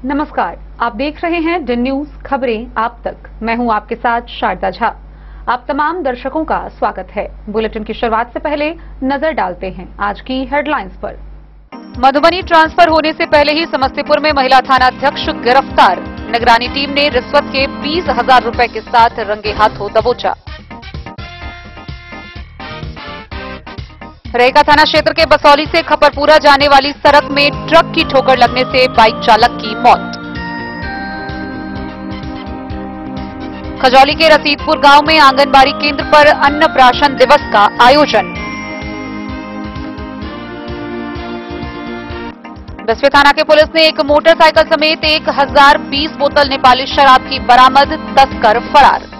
नमस्कार, आप देख रहे हैं डन न्यूज खबरें आप तक। मैं हूं आपके साथ शारदा झा। आप तमाम दर्शकों का स्वागत है। बुलेटिन की शुरुआत से पहले नजर डालते हैं आज की हेडलाइंस पर। मधुबनी ट्रांसफर होने से पहले ही समस्तीपुर में महिला थानाध्यक्ष गिरफ्तार। निगरानी टीम ने रिश्वत के 20,000 रुपए के साथ रंगे हाथों दबोचा। रेका थाना क्षेत्र के बसौली से खपरपुरा जाने वाली सड़क में ट्रक की ठोकर लगने से बाइक चालक की मौत। खजौली के रसीदपुर गांव में आंगनबाड़ी केंद्र पर अन्नप्राशन दिवस का आयोजन। बसवे थाना के पुलिस ने एक मोटरसाइकिल समेत 1020 बोतल नेपाली शराब की बरामद, तस्कर फरार।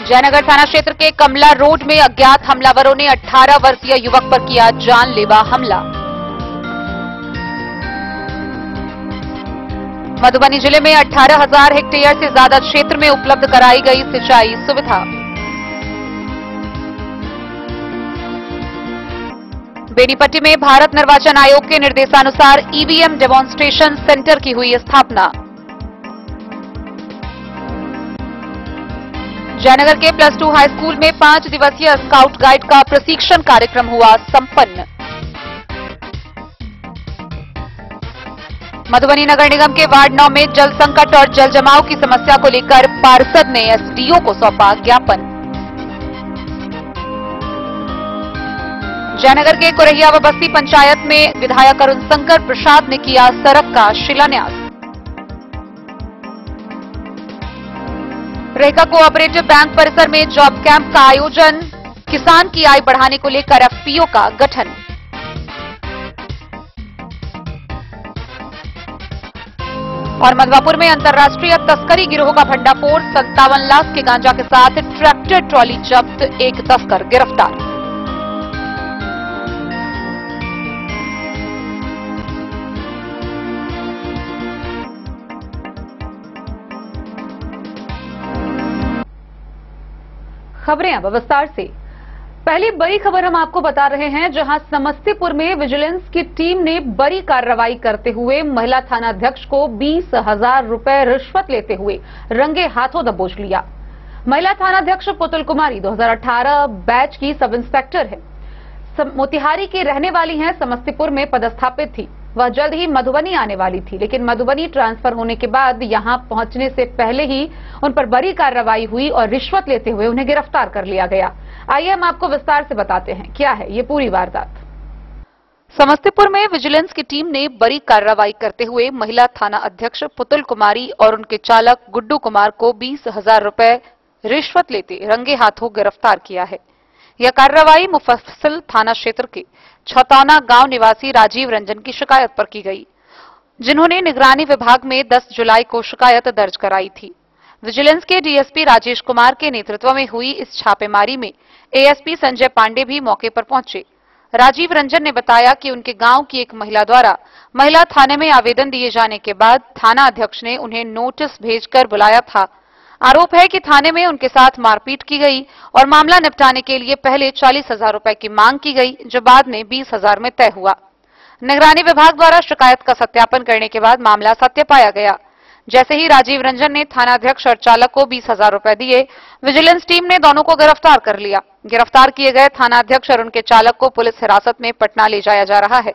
जयनगर थाना क्षेत्र के कमला रोड में अज्ञात हमलावरों ने 18 वर्षीय युवक पर किया जानलेवा हमला। मधुबनी जिले में 18,000 हेक्टेयर से ज्यादा क्षेत्र में उपलब्ध कराई गई सिंचाई सुविधा। बेनीपट्टी में भारत निर्वाचन आयोग के निर्देशानुसार ईवीएम डेमोन्स्ट्रेशन सेंटर की हुई स्थापना। जयनगर के +2 हाई स्कूल में 5 दिवसीय स्काउट गाइड का प्रशिक्षण कार्यक्रम हुआ संपन्न। मधुबनी नगर निगम के वार्ड 9 में जल संकट और जल जमाव की समस्या को लेकर पार्षद ने एसडीओ को सौंपा ज्ञापन। जयनगर के कुरहिया व बस्ती पंचायत में विधायक अरुण शंकर प्रसाद ने किया सड़क का शिलान्यास। रेका कोऑपरेटिव बैंक परिसर में जॉब कैंप का आयोजन। किसान की आय बढ़ाने को लेकर एफपीओ का गठन। और मधवापुर में अंतर्राष्ट्रीय तस्करी गिरोह का भंडाफोड़। 57 लाख के गांजा के साथ ट्रैक्टर ट्रॉली जब्त, एक तस्कर गिरफ्तार। खबरें अब विस्तार से। पहली बड़ी खबर हम आपको बता रहे हैं, जहां समस्तीपुर में विजिलेंस की टीम ने बड़ी कार्रवाई करते हुए महिला थानाध्यक्ष को 20,000 रुपए रिश्वत लेते हुए रंगे हाथों दबोच लिया। महिला थानाध्यक्ष पुतुल कुमारी 2018 बैच की सब इंस्पेक्टर है। मोतिहारी की रहने वाली हैं, समस्तीपुर में पदस्थापित थी। वह जल्द ही मधुबनी आने वाली थी, लेकिन मधुबनी ट्रांसफर होने के बाद यहां पहुंचने से पहले ही उन पर बड़ी कार्रवाई हुई और रिश्वत लेते हुए उन्हें गिरफ्तार कर लिया गया। आइए हम आपको विस्तार से बताते हैं क्या है ये पूरी वारदात। समस्तीपुर में विजिलेंस की टीम ने बड़ी कार्रवाई करते हुए महिला थाना अध्यक्ष पुतुल कुमारी और उनके चालक गुड्डू कुमार को 20,000 रुपए रिश्वत लेते रंगे हाथों गिरफ्तार किया है। यह कार्रवाई मुफस्सिल थाना क्षेत्र के छतौना गांव निवासी राजीव रंजन की शिकायत पर की गई, जिन्होंने निगरानी विभाग में 10 जुलाई को शिकायत दर्ज कराई थी। विजिलेंस के डीएसपी राजेश कुमार के नेतृत्व में हुई इस छापेमारी में एएसपी संजय पांडे भी मौके पर पहुंचे। राजीव रंजन ने बताया कि उनके गांव की एक महिला द्वारा महिला थाने में आवेदन दिए जाने के बाद थाना अध्यक्ष ने उन्हें नोटिस भेजकर बुलाया था। आरोप है कि थाने में उनके साथ मारपीट की गई और मामला निपटाने के लिए पहले 40,000 रुपए की मांग की गई, जो बाद में 20,000 में तय हुआ। निगरानी विभाग द्वारा शिकायत का सत्यापन करने के बाद मामला सत्य पाया गया। जैसे ही राजीव रंजन ने थानाध्यक्ष और चालक को 20,000 रुपए दिए, विजिलेंस टीम ने दोनों को गिरफ्तार कर लिया। गिरफ्तार किए गए थानाध्यक्ष और उनके चालक को पुलिस हिरासत में पटना ले जाया जा रहा है।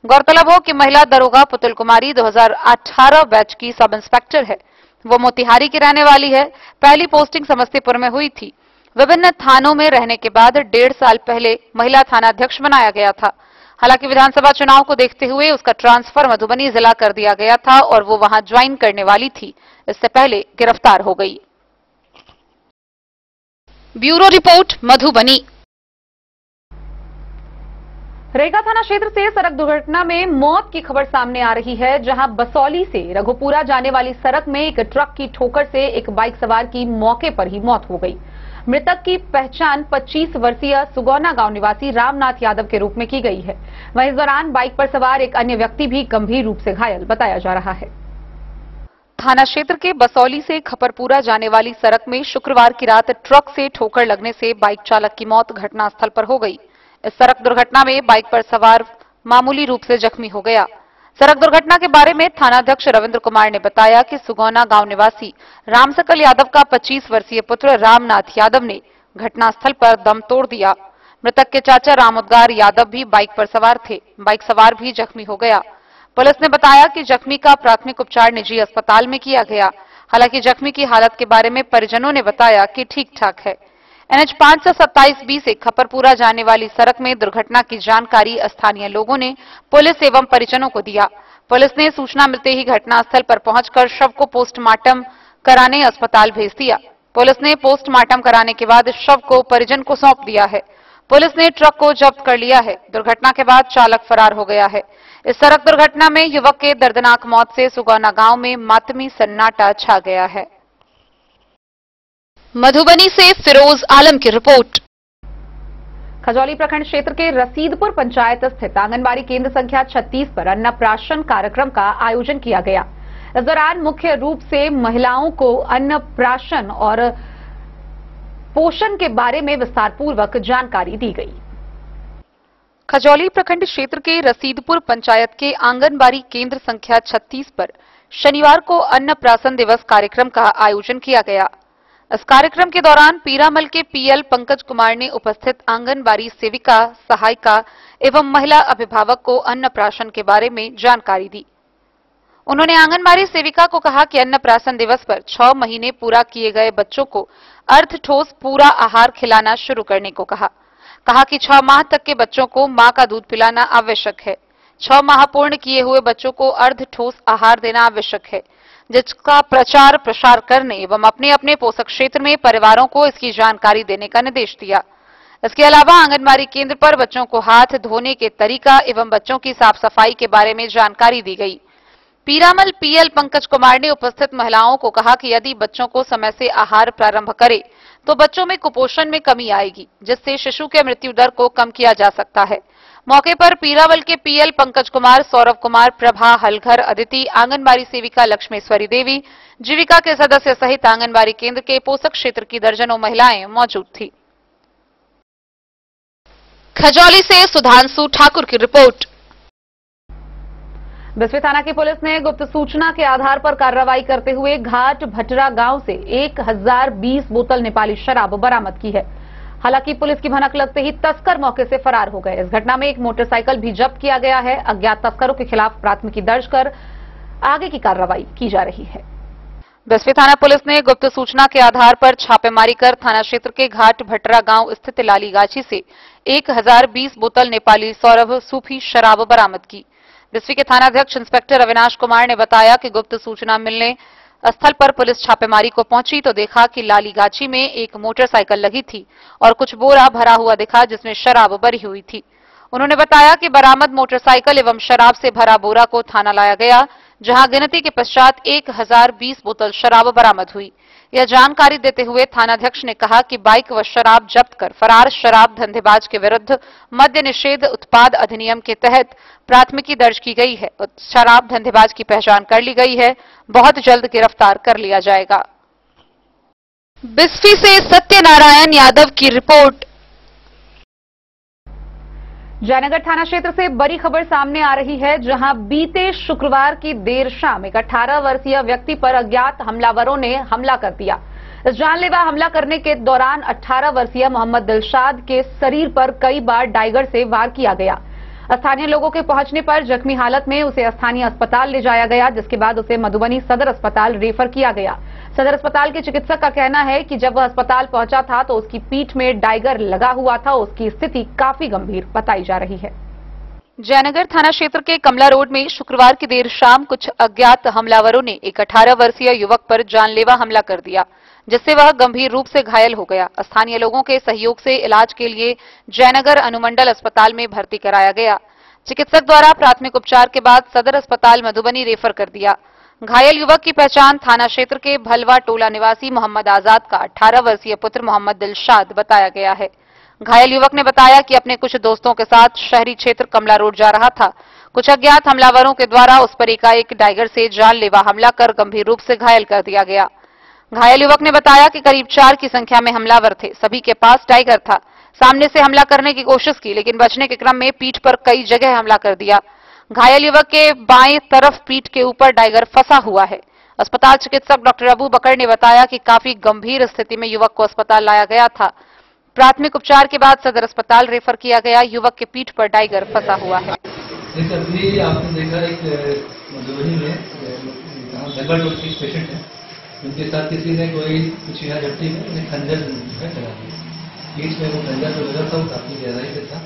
गौरतलब हो कि महिला दरोगा पुतुल कुमारी 2018 बैच की सब इंस्पेक्टर है। वो मोतिहारी की रहने वाली है। पहली पोस्टिंग समस्तीपुर में हुई थी। विभिन्न थानों में रहने के बाद 1.5 साल पहले महिला थानाध्यक्ष बनाया गया था। हालांकि विधानसभा चुनाव को देखते हुए उसका ट्रांसफर मधुबनी जिला कर दिया गया था और वो वहां ज्वाइन करने वाली थी। इससे पहले गिरफ्तार हो गई। Bureau report Madhubani. रेगा थाना क्षेत्र से सड़क दुर्घटना में मौत की खबर सामने आ रही है, जहां बसौली से रघुपुरा जाने वाली सड़क में एक ट्रक की ठोकर से एक बाइक सवार की मौके पर ही मौत हो गई। मृतक की पहचान 25 वर्षीय सुगौना गांव निवासी रामनाथ यादव के रूप में की गई है। वहीं इस दौरान बाइक पर सवार एक अन्य व्यक्ति भी गंभीर रूप से घायल बताया जा रहा है। थाना क्षेत्र के बसौली से खपरपुरा जाने वाली सड़क में शुक्रवार की रात ट्रक से ठोकर लगने से बाइक चालक की मौत घटनास्थल पर हो गई। इस सड़क दुर्घटना में बाइक पर सवार मामूली रूप से जख्मी हो गया। सड़क दुर्घटना के बारे में थानाध्यक्ष रविंद्र कुमार ने बताया कि सुगौना गांव निवासी रामसकल यादव का 25 वर्षीय पुत्र रामनाथ यादव ने घटनास्थल पर दम तोड़ दिया। मृतक के चाचा रामोद्गार यादव भी बाइक पर सवार थे। बाइक सवार भी जख्मी हो गया। पुलिस ने बताया कि जख्मी का प्राथमिक उपचार निजी अस्पताल में किया गया। हालांकि जख्मी की हालत के बारे में परिजनों ने बताया कि ठीक ठाक है। NH 527B से खपरपुरा जाने वाली सड़क में दुर्घटना की जानकारी स्थानीय लोगों ने पुलिस एवं परिजनों को दिया। पुलिस ने सूचना मिलते ही घटनास्थल पर पहुंचकर शव को पोस्टमार्टम कराने अस्पताल भेज दिया। पुलिस ने पोस्टमार्टम कराने के बाद शव को परिजन को सौंप दिया है। पुलिस ने ट्रक को जब्त कर लिया है। दुर्घटना के बाद चालक फरार हो गया है। इस सड़क दुर्घटना में युवक के दर्दनाक मौत से सुगौना गांव में मातमी सन्नाटा छा गया है। मधुबनी से फिरोज आलम की रिपोर्ट। खजौली प्रखंड क्षेत्र के रसीदपुर पंचायत स्थित आंगनबाड़ी केंद्र संख्या 36 पर अन्नप्राशन कार्यक्रम का आयोजन किया गया। इस दौरान मुख्य रूप से महिलाओं को अन्नप्राशन और पोषण के बारे में विस्तार पूर्वक जानकारी दी गई। खजौली प्रखंड क्षेत्र के रसीदपुर पंचायत के आंगनबाड़ी केंद्र संख्या 36 पर शनिवार को अन्नप्राशन दिवस कार्यक्रम का आयोजन किया गया। इस कार्यक्रम के दौरान पीरामल के PL पंकज कुमार ने उपस्थित आंगनबाड़ी सेविका, सहायिका एवं महिला अभिभावक को अन्नप्राशन के बारे में जानकारी दी। उन्होंने आंगनबाड़ी सेविका को कहा कि अन्नप्राशन दिवस पर 6 महीने पूरा किए गए बच्चों को अर्ध ठोस पूरा आहार खिलाना शुरू करने को कहा कि 6 माह तक के बच्चों को मां का दूध पिलाना आवश्यक है। 6 माह पूर्ण किए हुए बच्चों को अर्ध ठोस आहार देना आवश्यक है, जिसका प्रचार प्रसार करने एवं अपने अपने पोषक क्षेत्र में परिवारों को इसकी जानकारी देने का निर्देश दिया। इसके अलावा आंगनबाड़ी केंद्र पर बच्चों को हाथ धोने के तरीका एवं बच्चों की साफ सफाई के बारे में जानकारी दी गई। पीरामल PL पंकज कुमार ने उपस्थित महिलाओं को कहा कि यदि बच्चों को समय से आहार प्रारंभ करे तो बच्चों में कुपोषण में कमी आएगी, जिससे शिशु के मृत्यु दर को कम किया जा सकता है। मौके पर पीरामल के PL पंकज कुमार, सौरभ कुमार, प्रभा, हलघर, अदिति, आंगनबाड़ी सेविका लक्ष्मेश्वरी देवी, जीविका के सदस्य सहित आंगनबाड़ी केंद्र के पोषक क्षेत्र की दर्जनों महिलाएं मौजूद थी। खजौली से सुधांशु ठाकुर की रिपोर्ट। बिस्फी थाना की पुलिस ने गुप्त सूचना के आधार पर कार्रवाई करते हुए घाट भटरा गांव से 1020 बोतल नेपाली शराब बरामद की है। हालांकि पुलिस की भनक लगते ही तस्कर मौके से फरार हो गए। इस घटना में एक मोटरसाइकिल भी जब्त किया गया है। अज्ञात तस्करों के खिलाफ प्राथमिकी दर्ज कर आगे की कार्रवाई की जा रही है। बिस्फी थाना पुलिस ने गुप्त सूचना के आधार पर छापेमारी कर थाना क्षेत्र के घाट भटरा गांव स्थित लालीगाछी से 1020 बोतल नेपाली सौरभ सूफी शराब बरामद की। बिस्फी के थानाध्यक्ष इंस्पेक्टर अविनाश कुमार ने बताया कि गुप्त सूचना मिलने स्थल पर पुलिस छापेमारी को पहुंची तो देखा कि लालीगाछी में एक मोटरसाइकिल लगी थी और कुछ बोरा भरा हुआ दिखा जिसमें शराब भरी हुई थी। उन्होंने बताया कि बरामद मोटरसाइकिल एवं शराब से भरा बोरा को थाना लाया गया, जहां गिनती के पश्चात 1020 बोतल शराब बरामद हुई। यह जानकारी देते हुए थानाध्यक्ष ने कहा कि बाइक व शराब जब्त कर फरार शराब धंधेबाज के विरुद्ध मद्य निषेध उत्पाद अधिनियम के तहत प्राथमिकी दर्ज की गई है। शराब धंधेबाज की पहचान कर ली गई है। बहुत जल्द गिरफ्तार कर लिया जाएगा। बिस्फी से सत्यनारायण यादव की रिपोर्ट। जयनगर थाना क्षेत्र से बड़ी खबर सामने आ रही है, जहां बीते शुक्रवार की देर शाम एक 18 वर्षीय व्यक्ति पर अज्ञात हमलावरों ने हमला कर दिया। इस जानलेवा हमला करने के दौरान 18 वर्षीय मोहम्मद दिलशाद के शरीर पर कई बार डाइगर से वार किया गया। स्थानीय लोगों के पहुंचने पर जख्मी हालत में उसे स्थानीय अस्पताल ले जाया गया, जिसके बाद उसे मधुबनी सदर अस्पताल रेफर किया गया। सदर अस्पताल के चिकित्सक का कहना है कि जब वह अस्पताल पहुंचा था तो उसकी पीठ में डाइगर लगा हुआ था। उसकी स्थिति काफी गंभीर बताई जा रही है। जयनगर थाना क्षेत्र के कमला रोड में शुक्रवार की देर शाम कुछ अज्ञात हमलावरों ने एक 18 वर्षीय युवक पर जानलेवा हमला कर दिया, जिससे वह गंभीर रूप से घायल हो गया। स्थानीय लोगों के सहयोग से इलाज के लिए जयनगर अनुमंडल अस्पताल में भर्ती कराया गया। चिकित्सक द्वारा प्राथमिक उपचार के बाद सदर अस्पताल मधुबनी रेफर कर दिया। घायल युवक की पहचान थाना क्षेत्र के भलवा टोला निवासी मोहम्मद आजाद का 18 वर्षीय पुत्र मोहम्मद दिलशाद बताया गया है। घायल युवक ने बताया कि अपने कुछ दोस्तों के साथ शहरी क्षेत्र कमला रोड जा रहा था। कुछ अज्ञात हमलावरों के द्वारा उस पर एकाएक डाइगर से जानलेवा हमला कर गंभीर रूप से घायल कर दिया गया। घायल युवक ने बताया कि करीब 4 की संख्या में हमलावर थे। सभी के पास डाइगर था। सामने से हमला करने की कोशिश की, लेकिन बचने के क्रम में पीठ पर कई जगह हमला कर दिया। घायल युवक के बाएं तरफ पीठ के ऊपर टाइगर फंसा हुआ है। अस्पताल चिकित्सक डॉक्टर अबू बकर ने बताया कि काफी गंभीर स्थिति में युवक को अस्पताल लाया गया था। प्राथमिक उपचार के बाद सदर अस्पताल रेफर किया गया। युवक के पीठ पर टाइगर फंसा हुआ है। अभी आपने देखा एक मधुबनी में पेशेंट है, उनके साथ किसी ने कोई कुछ यहाँ झपटी में खंजर चला दिया। पीठ में वो खंजर जो लगा था वो काफी गहराई से था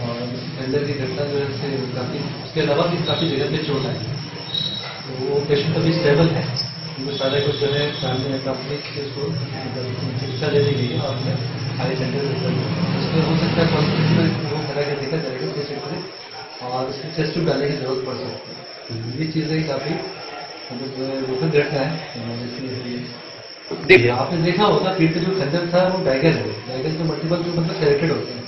और खंजर की घटना जो है काफी, उसके अलावा भी काफी जगह पे चोट आई। तो वो पेशेंट अभी स्टेबल है, उनको सारे कुछ जो है फैमिली कंपनी उसको चिकित्सा दे दी गई है और हाई सेंटर उसमें हो सकता है हॉस्पिटल वो करा के देखा जाएगा पेशेंट को और उसकी चेस्ट ट्यूब डालने की जरूरत पड़ सकती है। ये चीज़ें काफी दुखद घटना है। देखिए आपने देखा होगा पीठ पे जो खंजर था वो टाइगर है। टाइगर के मल्टीपल जो मतलब सेलेक्टेड होते हैं,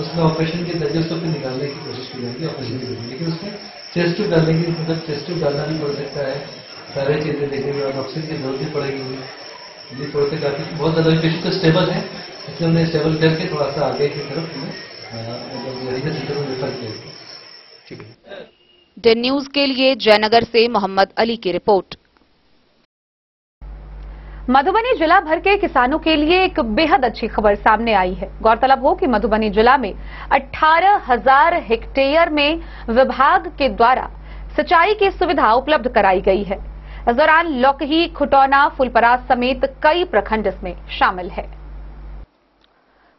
उसमें ऑपरेशन के जरिए उसको फिर निकालने की कोशिश की जाएगी, ऑपरेशन की जाएगी, लेकिन उसमें चेस्ट ट्यूब डालने की मतलब चेस्ट ट्यूब डालना भी पड़ सकता है। सारी चीजें देखने के बाद ऑक्सीजन की जरूरत भी पड़ेगी। ये थोड़े से काफी बहुत ज्यादा पेशेंट तो स्टेबल है, इसलिए हमने स्टेबल करके थोड़ा सा आगे की तरफ रेफर किया। डेन न्यूज के लिए जयनगर से मोहम्मद अली की रिपोर्ट। मधुबनी जिला भर के किसानों के लिए एक बेहद अच्छी खबर सामने आई है। गौरतलब हो कि मधुबनी जिला में 18,000 हेक्टेयर में विभाग के द्वारा सिंचाई की सुविधा उपलब्ध कराई गई है। इस दौरान लौकही, खुटौना, फुलपरास समेत कई प्रखंड इसमें शामिल है।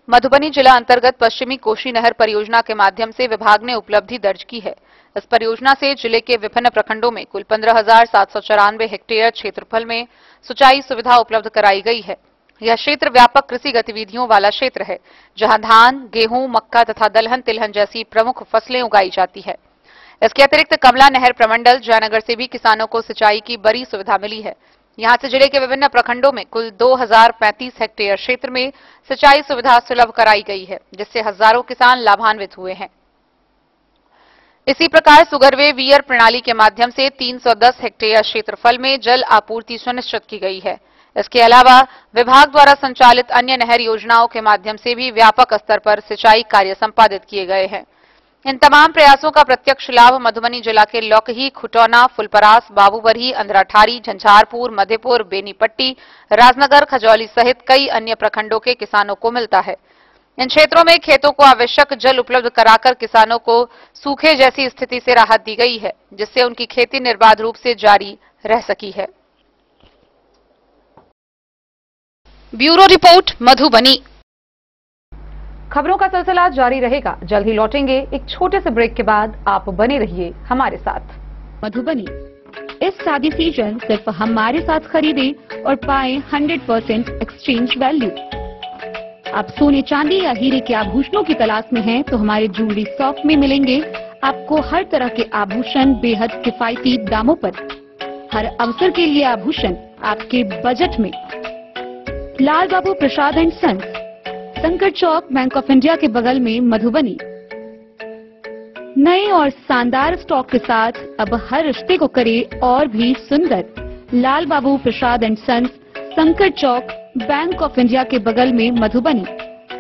मधुबनी जिला अंतर्गत पश्चिमी कोशी नहर परियोजना के माध्यम से विभाग ने उपलब्धि दर्ज की है। इस परियोजना से जिले के विभिन्न प्रखंडों में कुल 15,794 हेक्टेयर क्षेत्रफल में सिंचाई सुविधा उपलब्ध कराई गई है। यह क्षेत्र व्यापक कृषि गतिविधियों वाला क्षेत्र है, जहां धान, गेहूं, मक्का तथा दलहन तिलहन जैसी प्रमुख फसलें उगाई जाती है। इसके अतिरिक्त कमला नहर प्रमंडल जयनगर से भी किसानों को सिंचाई की बड़ी सुविधा मिली है। यहां से जिले के विभिन्न प्रखंडों में कुल 2035 हेक्टेयर क्षेत्र में सिंचाई सुविधा सुलभ कराई गई है, जिससे हजारों किसान लाभान्वित हुए हैं। इसी प्रकार सुगरवे वीयर प्रणाली के माध्यम से 310 हेक्टेयर क्षेत्रफल में जल आपूर्ति सुनिश्चित की गई है। इसके अलावा विभाग द्वारा संचालित अन्य नहर योजनाओं के माध्यम से भी व्यापक स्तर पर सिंचाई कार्य संपादित किए गए हैं। इन तमाम प्रयासों का प्रत्यक्ष लाभ मधुबनी जिला के लौकही, खुटौना, फुलपरास, बाबूबरही, अंधराठारी, झंझारपुर, मधेपुर, बेनीपट्टी, राजनगर, खजौली सहित कई अन्य प्रखंडों के किसानों को मिलता है। इन क्षेत्रों में खेतों को आवश्यक जल उपलब्ध कराकर किसानों को सूखे जैसी स्थिति से राहत दी गई है, जिससे उनकी खेती निर्बाध रूप से जारी रह सकी है। Bureau report, Madhubani. खबरों का सिलसिला जारी रहेगा, जल्द ही लौटेंगे एक छोटे से ब्रेक के बाद। आप बने रहिए हमारे साथ। मधुबनी, इस शादी सीजन सिर्फ हमारे साथ खरीदे और पाए 100% एक्सचेंज वैल्यू। आप सोने, चांदी या हीरे के आभूषणों की तलाश में हैं, तो हमारे ज्वेलरी शॉप में मिलेंगे आपको हर तरह के आभूषण बेहद किफायती दामों पर। हर अवसर के लिए आभूषण आपके बजट में। लाल बाबू प्रसाद एंड सन्स, संकट चौक, बैंक ऑफ इंडिया के बगल में, मधुबनी। नए और शानदार स्टॉक के साथ अब हर रिश्ते को करे और भी सुंदर। लाल बाबू प्रसाद एंड सन्स, संकट चौक, बैंक ऑफ इंडिया के बगल में, मधुबनी।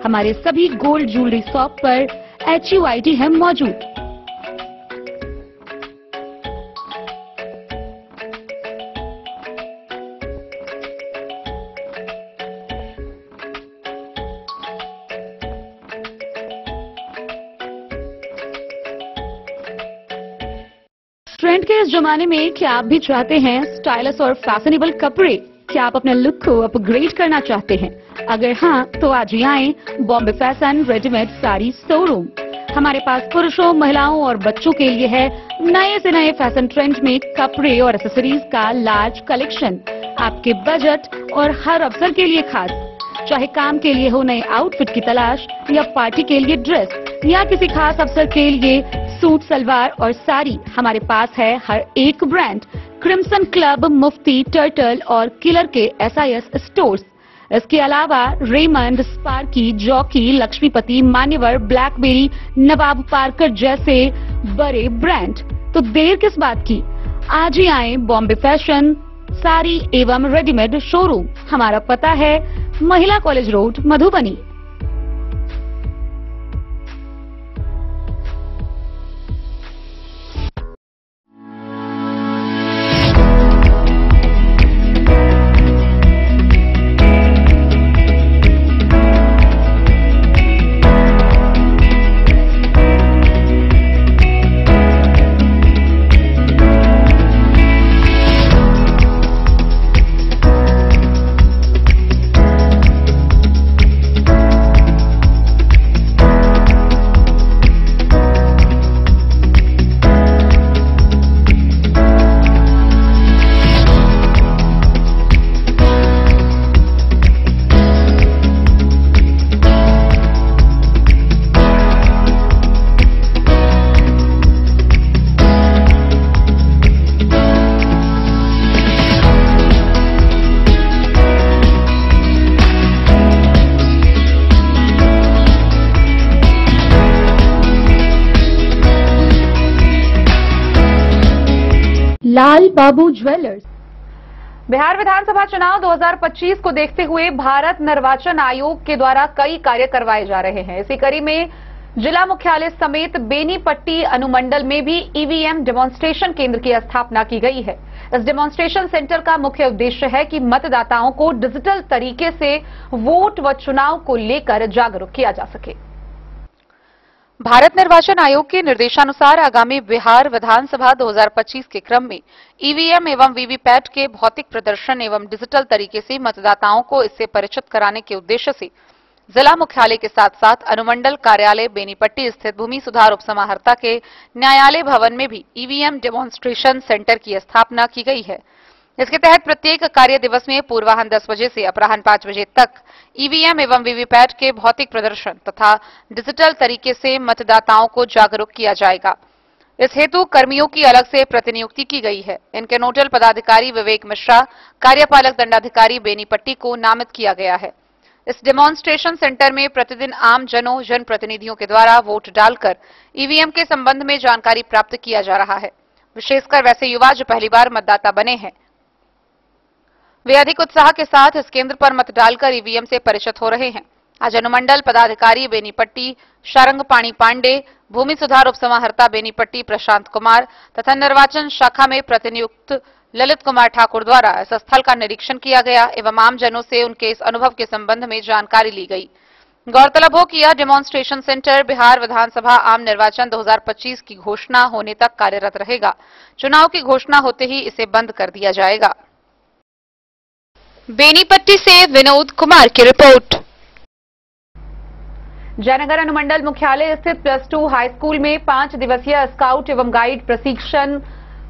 हमारे सभी गोल्ड ज्वेलरी शॉप पर HUID है मौजूद। ट्रेंड के इस जमाने में क्या आप भी चाहते हैं स्टाइलिश और फैशनेबल कपड़े? क्या आप अपने लुक को अपग्रेड करना चाहते हैं? अगर हाँ, तो आज ही आए Bombay fashion readymade sari showroom. हमारे पास पुरुषों, महिलाओं और बच्चों के लिए है नए से नए फैशन ट्रेंड में कपड़े और एक्सेसरीज का लार्ज कलेक्शन। आपके बजट और हर अवसर के लिए खास। चाहे काम के लिए हो नए आउटफिट की तलाश, या पार्टी के लिए ड्रेस, या किसी खास अवसर के लिए सूट, सलवार और साड़ी, हमारे पास है हर एक ब्रांड। क्रिम्सन क्लब, मुफ्ती, टर्टल और किलर के SIS स्टोर्स। इसके अलावा रेमंड, स्पार्की, जॉकी, लक्ष्मीपति, मान्यवर, ब्लैकबेरी, नवाब पार्कर जैसे बड़े ब्रांड। तो देर किस बात की, आज ही आए बॉम्बे फैशन साड़ी एवं रेडीमेड शोरूम। हमारा पता है महिला कॉलेज रोड, मधुबनी। लाल बाबू ज्वेलर्स। बिहार विधानसभा चुनाव 2025 को देखते हुए भारत निर्वाचन आयोग के द्वारा कई कार्य करवाए जा रहे हैं। इसी कड़ी में जिला मुख्यालय समेत बेनीपट्टी अनुमंडल में भी ईवीएम डेमोन्स्ट्रेशन केंद्र की स्थापना की गई है। इस डेमोन्स्ट्रेशन सेंटर का मुख्य उद्देश्य है कि मतदाताओं को डिजिटल तरीके से वोट व चुनाव को लेकर जागरूक किया जा सके। भारत निर्वाचन आयोग के निर्देशानुसार आगामी बिहार विधानसभा 2025 के क्रम में ईवीएम एवं वीवीपैट के भौतिक प्रदर्शन एवं डिजिटल तरीके से मतदाताओं को इससे परिचित कराने के उद्देश्य से जिला मुख्यालय के साथ साथ अनुमंडल कार्यालय बेनीपट्टी स्थित भूमि सुधार उपसमाहर्ता के न्यायालय भवन में भी ईवीएम डेमोन्स्ट्रेशन सेंटर की स्थापना की गई है। इसके तहत प्रत्येक कार्य दिवस में पूर्वाह्न 10 बजे से अपराह्न 5 बजे तक ईवीएम एवं वीवीपैट के भौतिक प्रदर्शन तथा डिजिटल तरीके से मतदाताओं को जागरूक किया जाएगा। इस हेतु कर्मियों की अलग से प्रतिनियुक्ति की गई है। इनके नोडल पदाधिकारी विवेक मिश्रा, कार्यपालक दंडाधिकारी बेनीपट्टी को नामित किया गया है। इस डेमोन्स्ट्रेशन सेंटर में प्रतिदिन आम जनों, जनप्रतिनिधियों के द्वारा वोट डालकर ईवीएम के संबंध में जानकारी प्राप्त किया जा रहा है। विशेषकर वैसे युवा जो पहली बार मतदाता बने हैं, वे अधिक उत्साह के साथ इस केंद्र पर मत डालकर ईवीएम से परिचित हो रहे हैं। आज अनुमंडल पदाधिकारी बेनीपट्टी शारंग पाणी पांडे, भूमि सुधार उपसमाहर्ता बेनीपट्टी प्रशांत कुमार तथा निर्वाचन शाखा में प्रतिनियुक्त ललित कुमार ठाकुर द्वारा इस स्थल का निरीक्षण किया गया एवं आम जनों से उनके इस अनुभव के संबंध में जानकारी ली गई। गौरतलब हो कि यह डेमोन्स्ट्रेशन सेंटर बिहार विधानसभा आम निर्वाचन 2025 की घोषणा होने तक कार्यरत रहेगा। चुनाव की घोषणा होते ही इसे बंद कर दिया जाएगा। बेनीपट्टी से विनोद कुमार की रिपोर्ट। जयनगर अनुमंडल मुख्यालय स्थित +2 हाई स्कूल में 5 दिवसीय स्काउट एवं गाइड प्रशिक्षण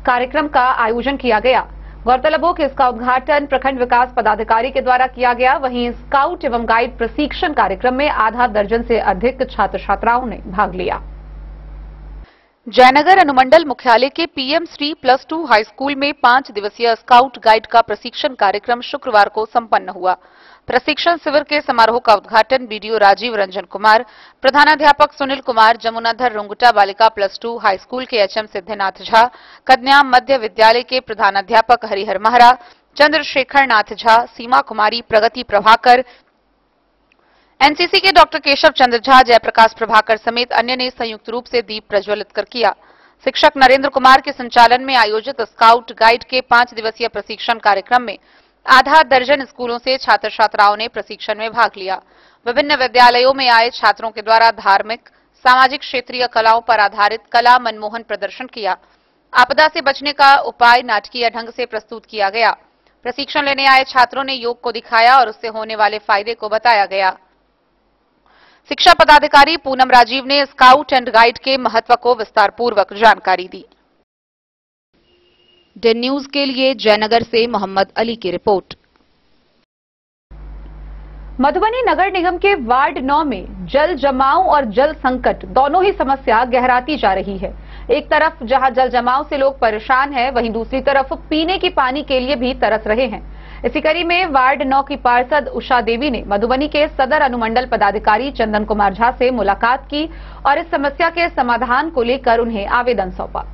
कार्यक्रम का आयोजन किया गया। गौरतलब हो कि इसका उद्घाटन प्रखंड विकास पदाधिकारी के द्वारा किया गया। वहीं स्काउट एवं गाइड प्रशिक्षण कार्यक्रम में आधा दर्जन से अधिक छात्र छात्राओं ने भाग लिया। जयनगर अनुमंडल मुख्यालय के पीएम श्री +2 हाई स्कूल में 5 दिवसीय स्काउट गाइड का प्रशिक्षण कार्यक्रम शुक्रवार को संपन्न हुआ। प्रशिक्षण शिविर के समारोह का उद्घाटन बीडीओ राजीव रंजन कुमार, प्रधानाध्यापक सुनील कुमार, जमुनाधर रुंगटा बालिका +2 हाई स्कूल के एचएम सिद्धिनाथ झा, कन्या मध्य विद्यालय के प्रधानाध्यापक हरिहर महरा, चंद्रशेखर नाथ झा, सीमा कुमारी, प्रगति प्रभाकर, एनसीसी के डॉक्टर केशव चंद्र झा, जयप्रकाश प्रभाकर समेत अन्य ने संयुक्त रूप से दीप प्रज्वलित कर किया। शिक्षक नरेंद्र कुमार के संचालन में आयोजित स्काउट गाइड के 5 दिवसीय प्रशिक्षण कार्यक्रम में आधा दर्जन स्कूलों से छात्र छात्राओं ने प्रशिक्षण में भाग लिया। विभिन्न विद्यालयों में आए छात्रों के द्वारा धार्मिक, सामाजिक, क्षेत्रीय कलाओं पर आधारित कला मनमोहन प्रदर्शन किया। आपदा से बचने का उपाय नाटकीय ढंग से प्रस्तुत किया गया। प्रशिक्षण लेने आए छात्रों ने योग को दिखाया और उससे होने वाले फायदे को बताया गया। शिक्षा पदाधिकारी पूनम राजीव ने स्काउट एंड गाइड के महत्व को विस्तार पूर्वक जानकारी दी। डेन न्यूज के लिए जयनगर से मोहम्मद अली की रिपोर्ट। मधुबनी नगर निगम के वार्ड 9 में जल जमाव और जल संकट दोनों ही समस्या गहराती जा रही है। एक तरफ जहां जल जमाव से लोग परेशान हैं, वहीं दूसरी तरफ पीने की पानी के लिए भी तरस रहे हैं। इसी कड़ी में वार्ड 9 की पार्षद उषा देवी ने मधुबनी के सदर अनुमंडल पदाधिकारी चंदन कुमार झा से मुलाकात की और इस समस्या के समाधान को लेकर उन्हें आवेदन सौंपा।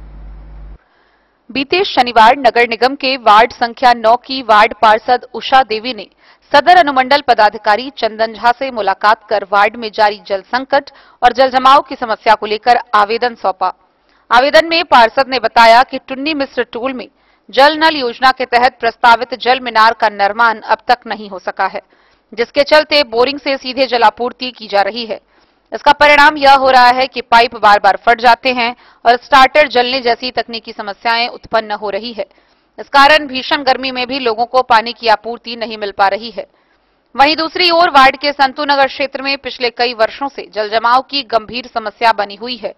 बीते शनिवार नगर निगम के वार्ड संख्या 9 की वार्ड पार्षद उषा देवी ने सदर अनुमंडल पदाधिकारी चंदन झा से मुलाकात कर वार्ड में जारी जल संकट और जल जमाव की समस्या को लेकर आवेदन सौंपा। आवेदन में पार्षद ने बताया कि टुन्नी मिश्र टोल में जल नल योजना के तहत प्रस्तावित जल मीनार का निर्माण अब तक नहीं हो सका है, जिसके चलते बोरिंग से सीधे जलापूर्ति की जा रही है। इसका परिणाम यह हो रहा है कि पाइप बार बार फट जाते हैं और स्टार्टर जलने जैसी तकनीकी समस्याएं उत्पन्न हो रही है। इस कारण भीषण गर्मी में भी लोगों को पानी की आपूर्ति नहीं मिल पा रही है। वहीं दूसरी ओर वार्ड के संतू नगर क्षेत्र में पिछले कई वर्षों से जल जमाव की गंभीर समस्या बनी हुई है,